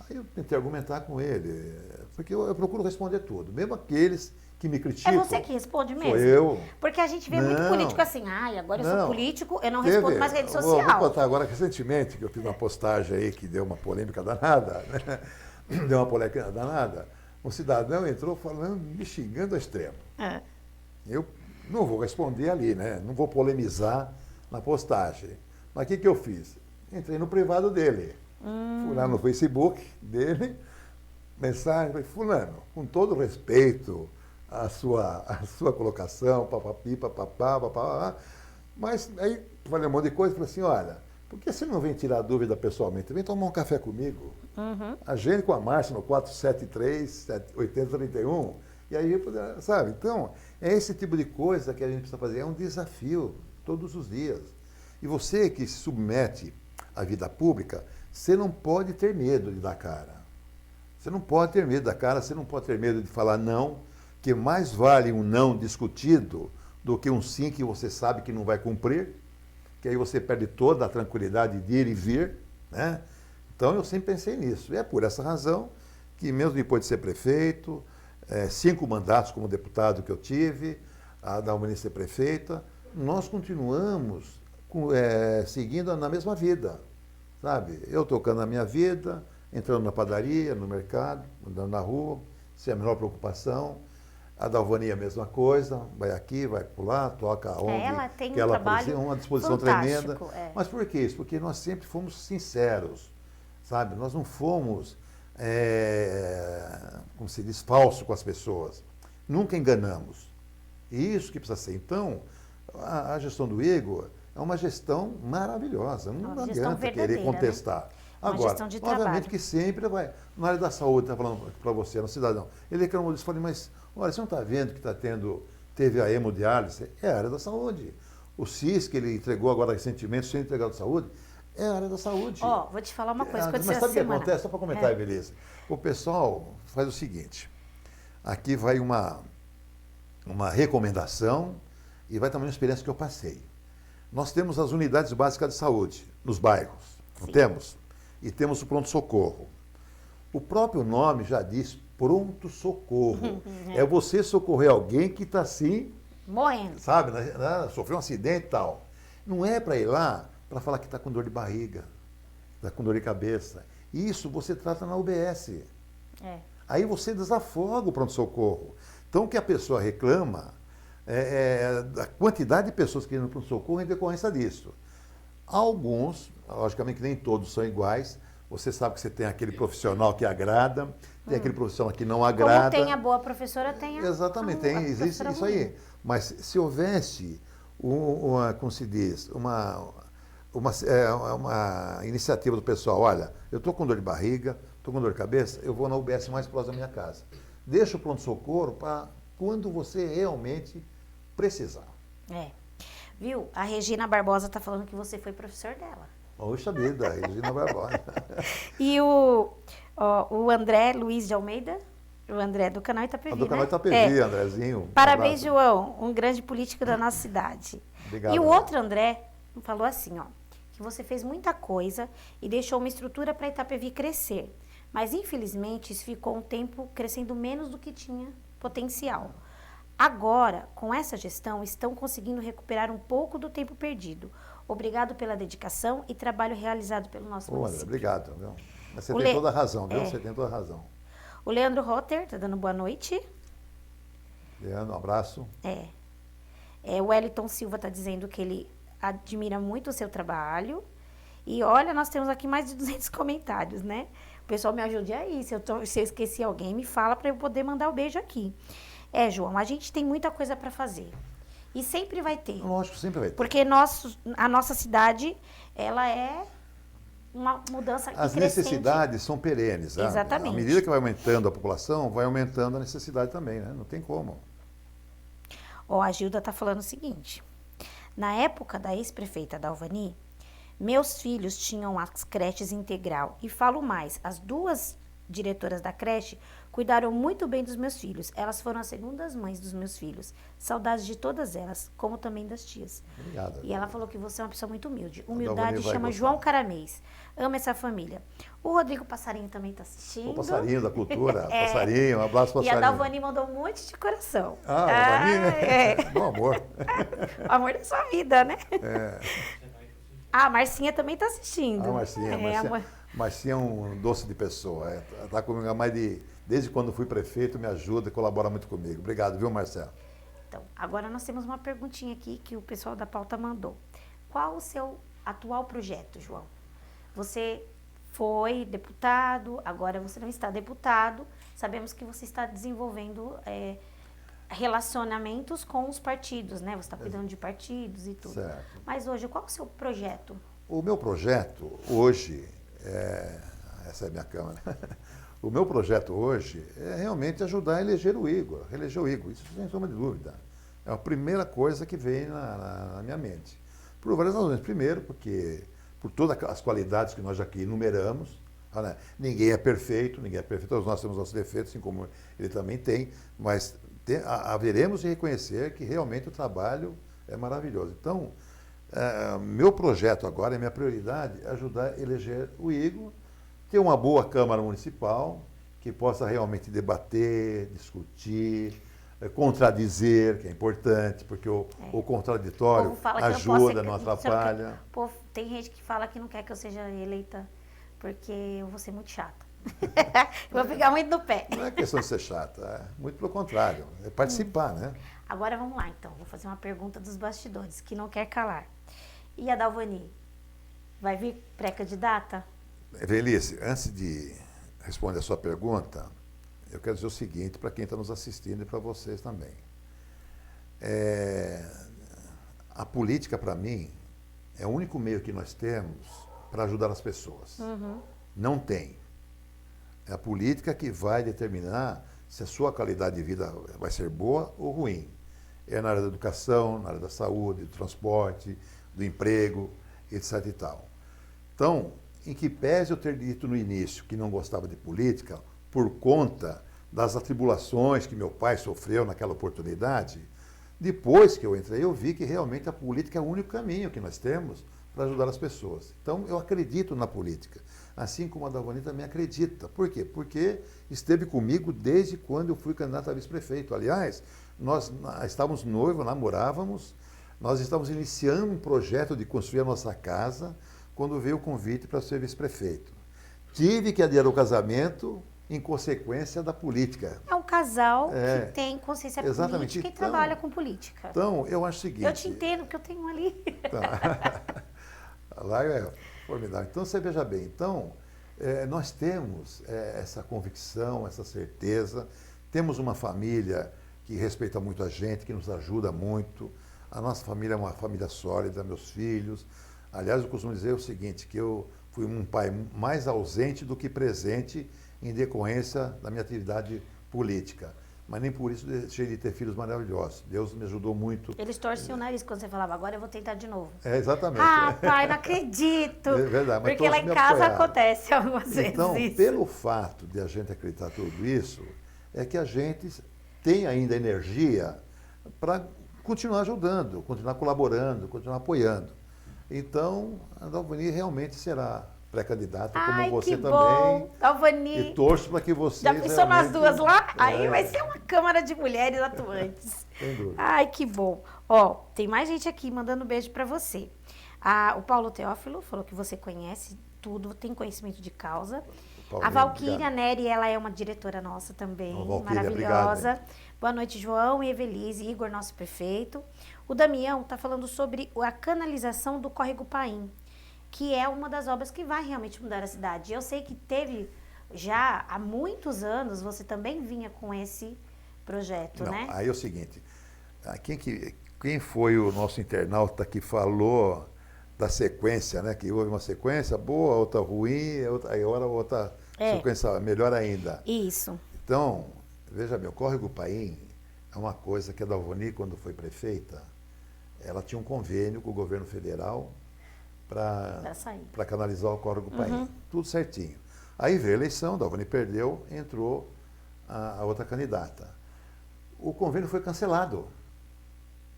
Aí eu tentei argumentar com ele, porque eu procuro responder tudo, mesmo aqueles que me criticam. É você que responde mesmo? Sou eu. Porque a gente vê muito Não. político assim, ai, agora eu Não. sou político, eu não respondo mais rede Vou social. contar agora, recentemente, que eu fiz uma postagem aí que deu uma polêmica danada, né? Deu uma polêmica danada. Um cidadão entrou falando, me xingando ao extremo. É. Eu não vou responder ali, né? Não vou polemizar na postagem. Mas o que eu fiz? Entrei no privado dele. Fui lá no Facebook dele, mensagem, falei, fulano, com todo respeito à sua colocação, papapi, papapá, papapá, mas aí falei um monte de coisa, falei assim, olha, por que você não vem tirar dúvida pessoalmente? Vem tomar um café comigo. Agende com a Márcia no 473-8031, e aí, sabe? Então, é esse tipo de coisa que a gente precisa fazer, é um desafio todos os dias. E você que se submete à vida pública, você não pode ter medo de dar cara. Você não pode ter medo da cara, você não pode ter medo de falar não, que mais vale um não discutido do que um sim que você sabe que não vai cumprir, que aí você perde toda a tranquilidade de ir e vir, né? Então eu sempre pensei nisso. E é por essa razão que mesmo depois de ser prefeito, 5 mandatos como deputado que eu tive, a da Alvani ser prefeita, nós continuamos seguindo na mesma vida, sabe? Eu tocando a minha vida, entrando na padaria, no mercado, andando na rua, sem a menor preocupação. A Dalvani é a mesma coisa, vai aqui, vai lá, toca onde Ela tem que um ela trabalho precisa, uma disposição fantástico, tremenda. Mas por que isso? Porque nós sempre fomos sinceros, sabe? Nós não fomos, como se diz, falso com as pessoas. Nunca enganamos. E isso que precisa ser. Então, a gestão do Igor é uma gestão maravilhosa. Não adianta querer contestar. Né? Agora, gestão de obviamente trabalho. que sempre vai. Na área da saúde, está falando para você, no cidadão. Ele reclamou disso, falei, mas olha, você não está vendo que teve a hemodiálise? É a área da saúde. O CIS, que ele entregou agora recentemente, sem entregar de saúde, é a área da saúde. Ó, vou te falar uma coisa. Mas sabe o que acontece? Só para comentar, beleza. O pessoal faz o seguinte, aqui vai uma recomendação e vai também uma experiência que eu passei. Nós temos as unidades básicas de saúde nos bairros, não temos? E temos o pronto-socorro. O próprio nome já diz pronto-socorro. É você socorrer alguém que está assim... morrendo. Sabe, sofreu um acidente e tal. Não é para ir lá para falar que está com dor de barriga, está com dor de cabeça. Isso você trata na UBS. Aí você desafoga o pronto-socorro. Então, o que a pessoa reclama é a quantidade de pessoas que iam no pronto-socorro em decorrência disso. Alguns, logicamente que nem todos são iguais, você sabe que você tem aquele profissional que agrada, tem aquele profissional que não agrada. Como tem a boa professora, tem a... Exatamente, existe isso aí. Mas se houvesse, como se diz, uma iniciativa do pessoal, olha, eu estou com dor de barriga, estou com dor de cabeça, eu vou na UBS mais próxima da minha casa. Deixa o pronto-socorro para quando você realmente precisar. Viu? A Regina Barbosa está falando que você foi professor dela. Poxa vida, Regina Barbosa. E o André Luiz de Almeida, o André do canal Itapevi, Do canal Itapevi, Andrezinho. Parabéns, João, um grande político da nossa cidade. Obrigado. E o outro André falou assim, que você fez muita coisa e deixou uma estrutura para Itapevi crescer. Mas, infelizmente, isso ficou um tempo crescendo menos do que tinha potencial. Agora, com essa gestão, estão conseguindo recuperar um pouco do tempo perdido. Obrigado pela dedicação e trabalho realizado pelo nosso município. Obrigado. Viu? Mas você tem toda a razão, viu? Você tem toda a razão. O Leandro Rotter está dando boa noite. Leandro, um abraço. O Wellington Silva está dizendo que ele admira muito o seu trabalho. E olha, nós temos aqui mais de 200 comentários, né? O pessoal me ajude aí. Se eu esqueci alguém, me fala para eu poder mandar o beijo aqui. João, a gente tem muita coisa para fazer. E sempre vai ter. Lógico, sempre vai ter. Porque a nossa cidade, ela é uma mudança As crescente. necessidades são perenes. Sabe? Exatamente. À medida que vai aumentando a população, vai aumentando a necessidade também, né? Não tem como. A Gilda está falando o seguinte. Na época da ex-prefeita Dalvani, meus filhos tinham as creches integral. E falo mais, as duas diretoras da creche cuidaram muito bem dos meus filhos. Elas foram as segundas mães dos meus filhos. Saudades de todas elas, como também das tias. Obrigado. E ela falou que você é uma pessoa muito humilde. Dalvani Humildade vai chama gostar. João Caramês. Ama essa família. O Rodrigo Passarinho também está assistindo. O passarinho da cultura, passarinho, um abraço, E a passarinho. Dalvani mandou um monte de coração. Ah, Dalvani, né? É. Bom amor. O amor da sua vida, né? É. Ah, a Marcinha também está assistindo. A Marcinha, amor. Marcinha é um doce de pessoa. Está comigo há mais de... Desde quando fui prefeito, me ajuda e colabora muito comigo. Obrigado, viu, Marcelo? Então, agora nós temos uma perguntinha aqui que o pessoal da pauta mandou. Qual o seu atual projeto, João? Você foi deputado, agora você não está deputado. Sabemos que você está desenvolvendo relacionamentos com os partidos, né? Você está cuidando de partidos e tudo. Certo. Mas hoje, qual o seu projeto? O meu projeto hoje, essa é a minha câmera, o meu projeto hoje é realmente ajudar a eleger o Igor, reeleger o Igor, isso sem sombra de dúvida. É a primeira coisa que vem na minha mente. Por várias razões. Primeiro, porque por todas as qualidades que nós aqui enumeramos, né? Ninguém é perfeito, todos nós temos nossos defeitos, assim como ele também tem, mas haveremos de reconhecer que realmente o trabalho é maravilhoso. Então, meu projeto agora, minha prioridade é ajudar a eleger o Igor, ter uma boa Câmara Municipal, que possa realmente debater, discutir, contradizer, que é importante, porque o contraditório ajuda, não atrapalha. Tem gente que fala que não quer que eu seja eleita porque eu vou ser muito chata. Eu vou ficar muito no pé. Não é questão de ser chata, muito pelo contrário, é participar, né? Agora vamos lá, então. Vou fazer uma pergunta dos bastidores, que não quer calar. E a Dalvani? Vai vir pré-candidata? Velice, antes de responder a sua pergunta, eu quero dizer o seguinte para quem está nos assistindo e para vocês também. A política, para mim, é o único meio que nós temos para ajudar as pessoas. Uhum. Não tem. É a política que vai determinar se a sua qualidade de vida vai ser boa ou ruim. É na área da educação, na área da saúde, do transporte, do emprego, etc. e tal. Então, em que pese eu ter dito no início que não gostava de política, por conta das atribulações que meu pai sofreu naquela oportunidade, depois que eu entrei, eu vi que realmente a política é o único caminho que nós temos para ajudar as pessoas. Então, eu acredito na política, assim como a Dalvani também acredita. Por quê? Porque esteve comigo desde quando eu fui candidato a vice-prefeito. Aliás, nós estávamos noivos, namorávamos, nós estávamos iniciando um projeto de construir a nossa casa, quando veio o convite para ser vice-prefeito. Tive que adiar o casamento em consequência da política. É um casal que tem consciência política e trabalha com política. Então, eu acho o seguinte... Eu te entendo, porque eu tenho um ali. Então, lá é formidável. Então, você veja bem. Então, nós temos essa convicção, essa certeza. Temos uma família que respeita muito a gente, que nos ajuda muito. A nossa família é uma família sólida, meus filhos. Aliás, eu costumo dizer o seguinte, que eu fui um pai mais ausente do que presente em decorrência da minha atividade política. Mas nem por isso deixei de ter filhos maravilhosos. Deus me ajudou muito. Eles torciam o nariz quando você falava, agora eu vou tentar de novo. Exatamente. Ah, pai, não acredito. É verdade. Mas porque lá em casa acontece algumas vezes então, isso. pelo fato de a gente acreditar tudo isso, é que a gente tem ainda energia para continuar ajudando, continuar colaborando, continuar apoiando. Então, a Dalvani realmente será pré-candidata, como você também. Bom, Dalvani. E torço para que vocês já pensou nas duas lá? Aí É. vai ser uma Câmara de Mulheres atuantes. Sem dúvida. Ai, que bom. Ó, tem mais gente aqui mandando beijo para você. O Paulo Teófilo falou que você conhece tudo, tem conhecimento de causa. Paulinho, A Valquíria obrigado. Neri, ela é uma diretora nossa também, Valquíria, maravilhosa. obrigado. Boa noite, João e Evelise, Igor, nosso prefeito. O Damião está falando sobre a canalização do Córrego Paim, que é uma das obras que vai realmente mudar a cidade. Eu sei que teve já há muitos anos, você também vinha com esse projeto, Não, né? aí é o seguinte, quem foi o nosso internauta que falou da sequência, né? Que houve uma sequência boa, outra ruim, aí outra sequência melhor ainda. Isso. Então, veja bem, o Córrego Paim é uma coisa que a Dalvani, quando foi prefeita, ela tinha um convênio com o governo federal para canalizar o Córrego Paim. Tudo certinho. Aí veio a eleição, Dalvani perdeu, entrou a outra candidata. O convênio foi cancelado.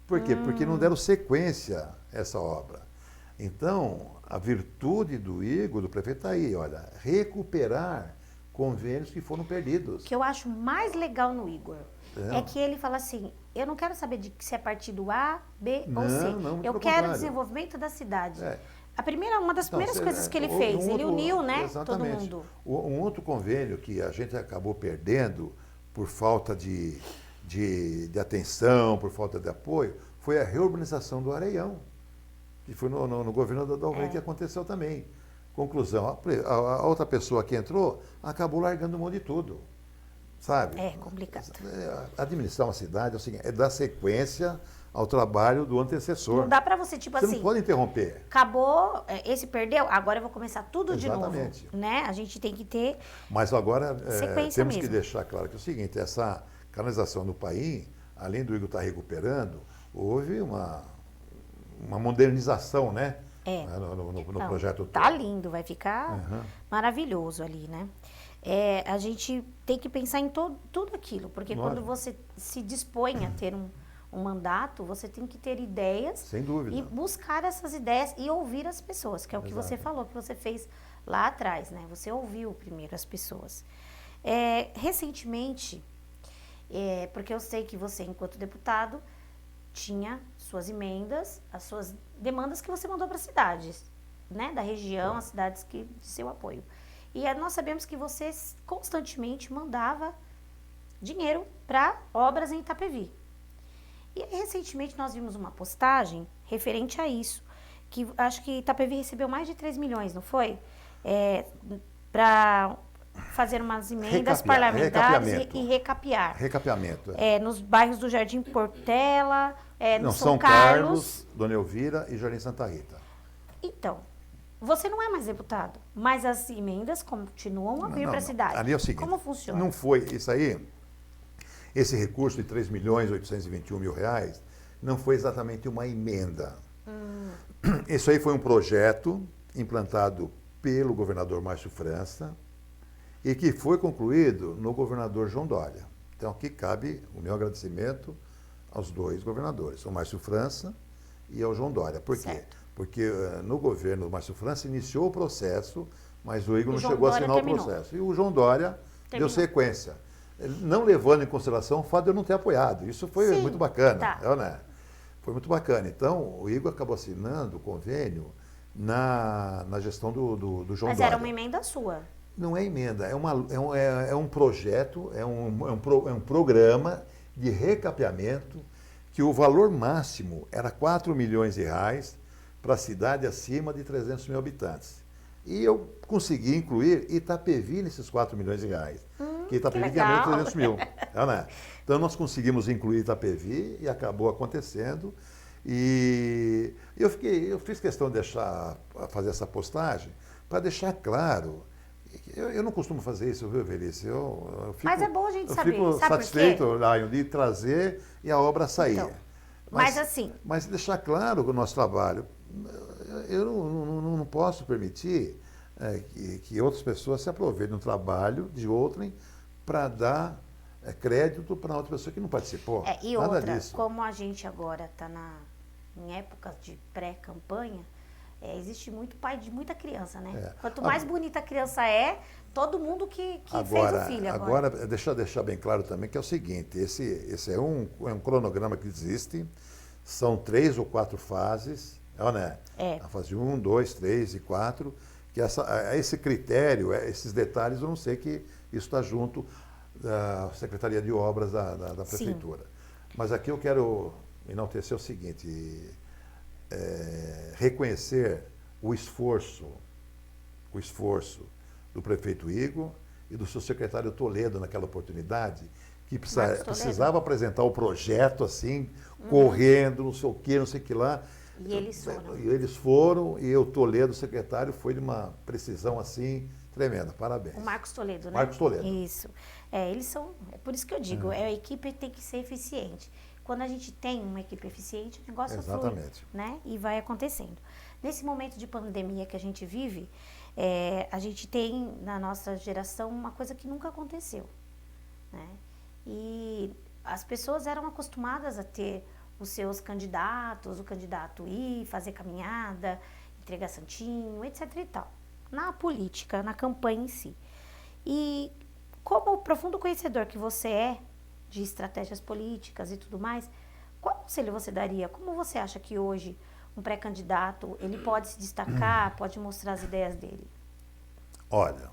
Por quê? Porque não deram sequência a essa obra. Então, a virtude do Igor, do prefeito, está aí, olha, recuperar convênios que foram perdidos. O que eu acho mais legal no Igor é que ele fala assim, eu não quero saber de se é partido A, B ou C. Não, muito eu pelo quero contrário. desenvolvimento da cidade. É. Uma das primeiras coisas que ele fez, ele uniu, né, exatamente. todo mundo. Um outro convênio que a gente acabou perdendo por falta de atenção, por falta de apoio, foi a reurbanização do Areião, que foi no governo da Dalvani que aconteceu também. Conclusão, a outra pessoa que entrou acabou largando mão de tudo, sabe? É complicado. Administrar uma cidade é o seguinte, é dar sequência ao trabalho do antecessor. Não dá pra você, tipo Você assim, não pode interromper. acabou, esse perdeu, agora eu vou começar tudo Exatamente. de novo, né? A gente tem que ter Mas agora sequência temos que mesmo. deixar claro que é o seguinte, essa canalização no país, além do Igor estar recuperando, houve uma modernização, né? No projeto todo. Tá lindo, vai ficar maravilhoso ali, né? A gente tem que pensar em tudo aquilo, porque quando você se dispõe a ter um mandato, você tem que ter ideias. Sem dúvida. E buscar essas ideias e ouvir as pessoas, que é o que você falou, que você fez lá atrás, né? Você ouviu primeiro as pessoas. Recentemente, porque eu sei que você, enquanto deputado, tinha suas emendas, as suas demandas que você mandou para as cidades, né? Da região, as cidades de seu apoio. E nós sabemos que você constantemente mandava dinheiro para obras em Itapevi. E recentemente nós vimos uma postagem referente a isso, que acho que Itapevi recebeu mais de 3 milhões, não foi? Para fazer umas emendas parlamentares e recapear. Recapeamento. Nos bairros do Jardim Portela, no São Carlos, Dona Elvira e Jardim Santa Rita. Então, você não é mais deputado, mas as emendas continuam a vir para a cidade. Ali é o seguinte, como funciona? Não foi isso aí. Esse recurso de 3.821.000 reais não foi exatamente uma emenda. Isso aí foi um projeto implantado pelo governador Márcio França e que foi concluído no governador João Dória. Então aqui cabe o meu agradecimento aos dois governadores, ao Márcio França e ao João Dória. Por quê? Porque no governo do Márcio França iniciou o processo, mas o Igor não chegou a assinar o processo. E o João Dória deu sequência. Não levando em consideração o fato de eu não ter apoiado. Isso foi muito bacana. Né? Foi muito bacana. Então, o Igor acabou assinando o convênio na gestão do João Dória. Mas era uma emenda sua. Não é emenda, é um projeto, é um programa de recapeamento que o valor máximo era 4 milhões de reais para a cidade acima de 300 mil habitantes. E eu consegui incluir Itapevi nesses 4 milhões de reais. Que Itapevi tinha menos de 300 mil. Né? Então, nós conseguimos incluir Itapevi e acabou acontecendo. E eu fiz questão de fazer essa postagem para deixar claro. Eu não costumo fazer isso, viu, Velice? Mas é bom a gente saber. Eu fico satisfeito, Lion, de trazer e a obra sair. Então, mas deixar claro o nosso trabalho. Eu não posso permitir que outras pessoas se aproveitem do trabalho de outrem para dar crédito para outra pessoa que não participou. E nada outra, disso. como a gente agora está em épocas de pré-campanha, existe muito pai de muita criança, né? Quanto mais bonita a criança todo mundo que fez o filho agora. Agora, deixar bem claro também que é o seguinte, esse é um cronograma que existe, são 3 ou 4 fases, né? A fase 1, 2, 3 e 4, que esse critério, esses detalhes, eu não sei que isso está junto da Secretaria de Obras da Prefeitura. Mas aqui eu quero enaltecer o seguinte, reconhecer o esforço do prefeito Igor e do seu secretário Toledo naquela oportunidade, que precisava apresentar o projeto assim, correndo, não sei o que lá. E eles foram. Eles foram, e o Toledo, o secretário, foi de uma precisão assim tremenda. Parabéns. O Marcos Toledo, né? Marcos Toledo. Isso. Eles são, por isso que eu digo, a equipe tem que ser eficiente. Quando a gente tem uma equipe eficiente, o negócio flui, né? E vai acontecendo. Nesse momento de pandemia que a gente vive, A gente tem na nossa geração uma coisa que nunca aconteceu, né? E as pessoas eram acostumadas a ter os seus candidatos, o candidato ir, fazer caminhada, entregar santinho, etc e tal, na política, na campanha em si. E como profundo conhecedor que você é de estratégias políticas e tudo mais, qual conselho você daria? Como você acha que hoje um pré-candidato, ele pode se destacar, pode mostrar as ideias dele? Olha,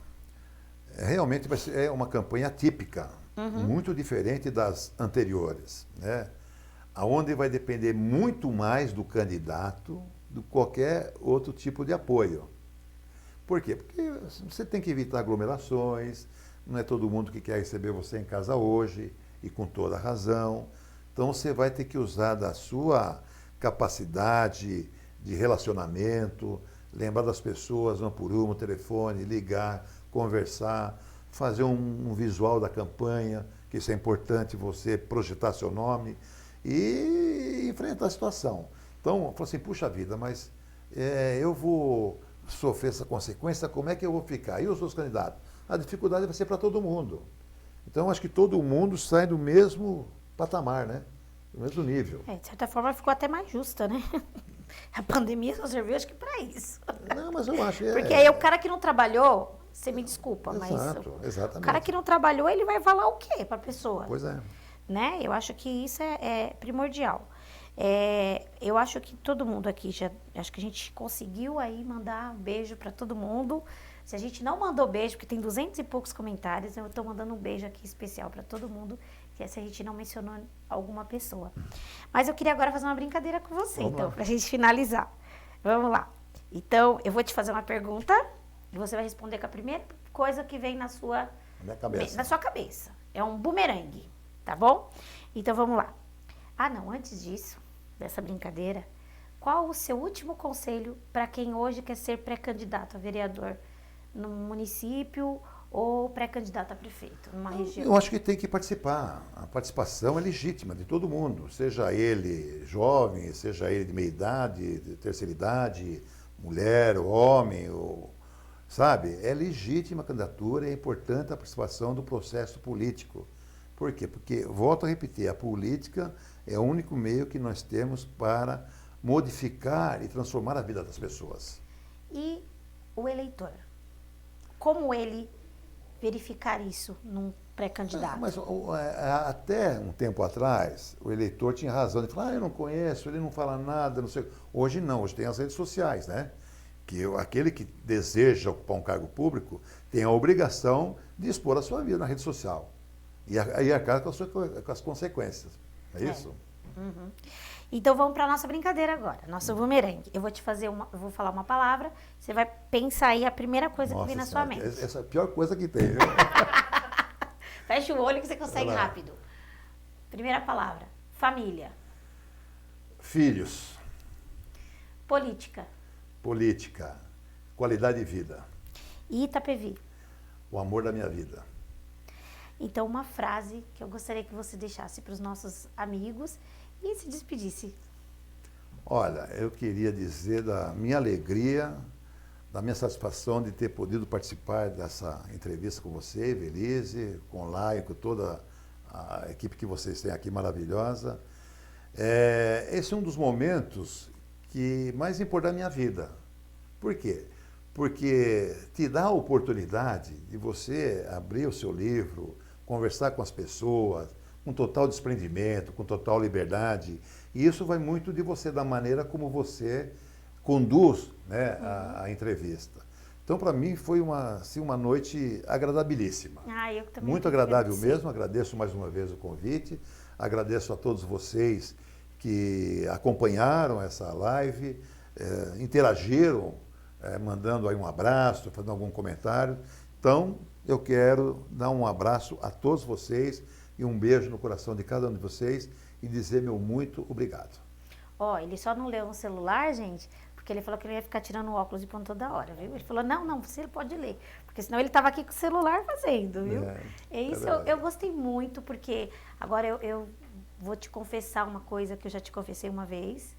realmente é uma campanha atípica, muito diferente das anteriores, né? Onde vai depender muito mais do candidato do que qualquer outro tipo de apoio. Por quê? Porque você tem que evitar aglomerações, não é todo mundo que quer receber você em casa hoje, e com toda razão. Então você vai ter que usar da sua capacidade de relacionamento, lembrar das pessoas, uma por uma, telefone, ligar, conversar, fazer um visual da campanha, que isso é importante, você projetar seu nome e enfrentar a situação. Então, eu falo assim, puxa vida, mas eu vou sofrer essa consequência, como é que eu vou ficar? E os outros candidatos? A dificuldade vai ser para todo mundo. Então, acho que todo mundo sai do mesmo patamar, né? Do mesmo nível. De certa forma, ficou até mais justa, né? A pandemia só serviu, acho que, para isso. Não, mas eu acho... Porque aí o cara que não trabalhou, você me desculpa, Exato, mas exatamente. o cara que não trabalhou, ele vai falar o quê para a pessoa? Pois é. Né? Eu acho que isso é primordial. Eu acho que todo mundo aqui acho que a gente conseguiu aí mandar um beijo para todo mundo. Se a gente não mandou beijo, porque tem 200 e poucos comentários, eu estou mandando um beijo aqui especial para todo mundo, que se a gente não mencionou alguma pessoa. Mas eu queria agora fazer uma brincadeira com você, então, para a gente finalizar. Vamos lá. Então, eu vou te fazer uma pergunta e você vai responder com a primeira coisa que vem na sua cabeça. É um bumerangue, tá bom? Então, vamos lá. Não, antes disso, dessa brincadeira, qual o seu último conselho para quem hoje quer ser pré-candidato a vereador no município ou pré-candidato a prefeito, numa região? Eu acho que tem que participar. A participação é legítima de todo mundo, seja ele jovem, seja ele de meia idade, de terceira idade, mulher, homem, sabe? É legítima a candidatura, é importante a participação do processo político. Por quê? Porque, volto a repetir, a política é o único meio que nós temos para modificar e transformar a vida das pessoas. E o eleitor? Como ele verificar isso num pré-candidato? Mas até um tempo atrás, o eleitor tinha razão de falar, eu não conheço, ele não fala nada, não sei. Hoje não, hoje tem as redes sociais, né? Que aquele que deseja ocupar um cargo público tem a obrigação de expor a sua vida na rede social. E arcar com as consequências. É isso? Uhum. Então vamos para a nossa brincadeira agora, nosso bumerangue. Eu vou te fazer eu vou falar uma palavra, você vai pensar aí a primeira coisa que vem na sua mente. Essa é a pior coisa que tem, viu? Fecha o olho que você consegue rápido. Primeira palavra, família. Filhos. Política. Política. Qualidade de vida. E Itapevi. O amor da minha vida. Então, uma frase que eu gostaria que você deixasse para os nossos amigos e se despedisse. Olha, eu queria dizer da minha alegria, da minha satisfação de ter podido participar dessa entrevista com você, Evelise, com o Laio, com toda a equipe que vocês têm aqui maravilhosa. Esse é um dos momentos que mais importa na minha vida. Por quê? Porque te dá a oportunidade de você abrir o seu livro, conversar com as pessoas, com total desprendimento, com total liberdade. E isso vai muito de você, da maneira como você conduz, né, a entrevista. Então, para mim, foi uma noite agradabilíssima. Eu também muito agradável mesmo. Agradeço mais uma vez o convite. Agradeço a todos vocês que acompanharam essa live, interagiram, mandando aí um abraço, fazendo algum comentário. Então, eu quero dar um abraço a todos vocês e um beijo no coração de cada um de vocês e dizer meu muito obrigado. Ele só não leu no celular, gente, porque ele falou que ele ia ficar tirando o óculos de ponta toda hora, viu? Ele falou, não, você pode ler, porque senão ele estava aqui com o celular fazendo, viu? Isso eu gostei muito, porque agora eu vou te confessar uma coisa que eu já te confessei uma vez.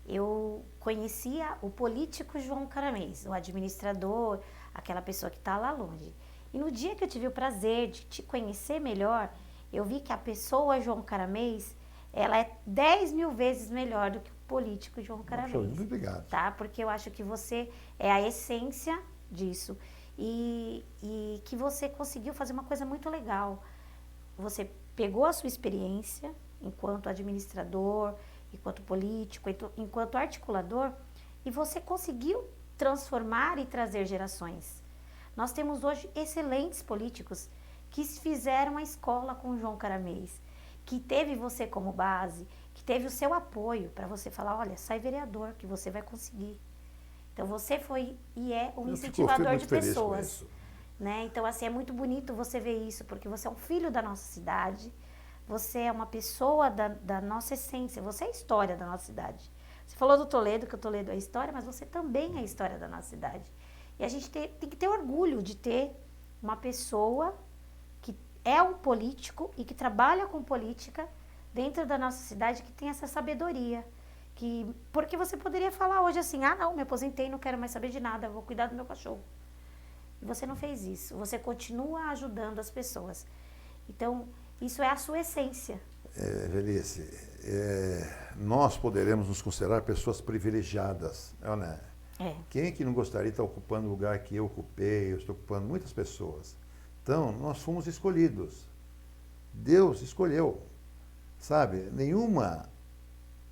eu conhecia o político João Caramês, o administrador, aquela pessoa que está lá longe. E no dia que eu tive o prazer de te conhecer melhor, eu vi que a pessoa João Caramês, ela é 10.000 vezes melhor do que o político João Caramês. Muito obrigado. Tá? Porque eu acho que você é a essência disso e que você conseguiu fazer uma coisa muito legal. Você pegou a sua experiência enquanto administrador, enquanto político, enquanto articulador, e você conseguiu transformar e trazer gerações. Nós temos hoje excelentes políticos que fizeram a escola com o João Caramês, que teve você como base, que teve o seu apoio para você falar, olha, sai vereador, que você vai conseguir. Então você foi e é um incentivador de pessoas. Né? Então, assim, é muito bonito você ver isso, porque você é um filho da nossa cidade, você é uma pessoa da nossa essência, você é a história da nossa cidade. Você falou do Toledo, que o Toledo é a história, mas você também é a história da nossa cidade. E a gente tem que ter orgulho de ter uma pessoa que é um político e que trabalha com política dentro da nossa cidade, que tem essa sabedoria. Porque você poderia falar hoje assim, ah não, me aposentei, não quero mais saber de nada, vou cuidar do meu cachorro. E você não fez isso, você continua ajudando as pessoas. Então, isso é a sua essência. Velhice, nós poderemos nos considerar pessoas privilegiadas, né? Quem é que não gostaria de estar ocupando o lugar que eu ocupei, eu estou ocupando muitas pessoas. Então, nós fomos escolhidos. Deus escolheu, sabe? Nenhuma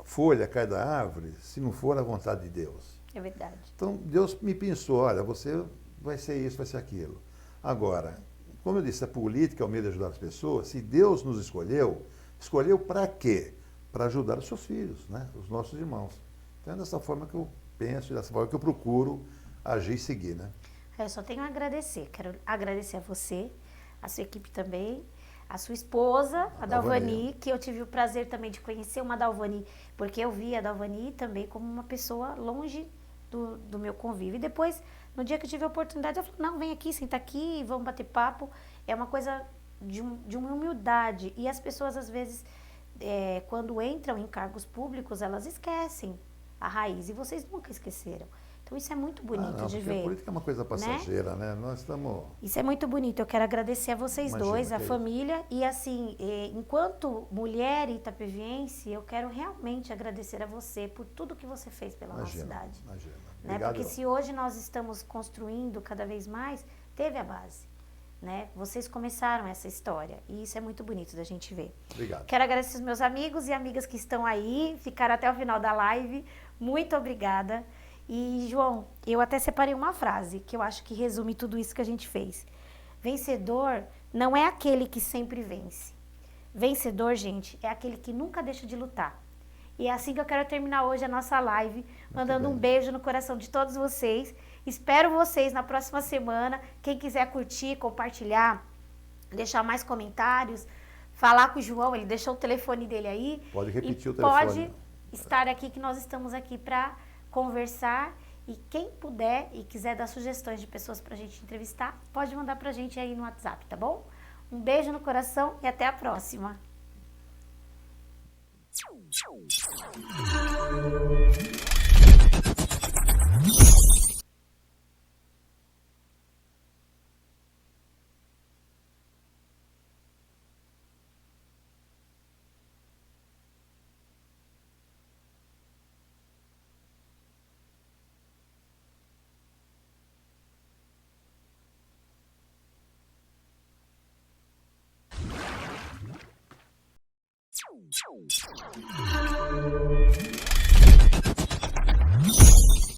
folha cai da árvore se não for a vontade de Deus. É verdade. Então, Deus me pensou, olha, você vai ser isso, vai ser aquilo. Agora, como eu disse, a política é o meio de ajudar as pessoas. Se Deus nos escolheu, escolheu para quê? Para ajudar os seus filhos, né? Os nossos irmãos. Então é dessa forma que eu penso, dessa forma que eu procuro agir e seguir, né? Eu só tenho a agradecer. Quero agradecer a você, a sua equipe também, a sua esposa, a Dalvani, que eu tive o prazer também de conhecer uma Dalvani, porque eu vi a Dalvani também como uma pessoa longe do meu convívio. E depois, no dia que eu tive a oportunidade, eu falei, não, vem aqui, senta aqui, vamos bater papo. É uma coisa de uma humildade. E as pessoas, às vezes, quando entram em cargos públicos, elas esquecem a raiz. E vocês nunca esqueceram. Então, isso é muito bonito de ver. A política é uma coisa passageira, né? Nós estamos... Isso é muito bonito. Eu quero agradecer a vocês dois, a família. E, assim, enquanto mulher itapeviense, eu quero realmente agradecer a você por tudo que você fez pela nossa cidade. Imagina. Né? Porque se hoje nós estamos construindo cada vez mais, teve a base. Né? Vocês começaram essa história e isso é muito bonito da gente ver. Obrigado. Quero agradecer os meus amigos e amigas que estão aí, ficaram até o final da live. Muito obrigada. E, João, eu até separei uma frase que eu acho que resume tudo isso que a gente fez. Vencedor não é aquele que sempre vence. Vencedor, gente, é aquele que nunca deixa de lutar. E é assim que eu quero terminar hoje a nossa live, mandando um beijo no coração de todos vocês. Espero vocês na próxima semana. Quem quiser curtir, compartilhar, deixar mais comentários, falar com o João, ele deixou o telefone dele aí. Pode repetir o telefone. Pode estar aqui, que nós estamos aqui para conversar. E quem puder e quiser dar sugestões de pessoas para a gente entrevistar, pode mandar para a gente aí no WhatsApp, tá bom? Um beijo no coração e até a próxima. Tchau.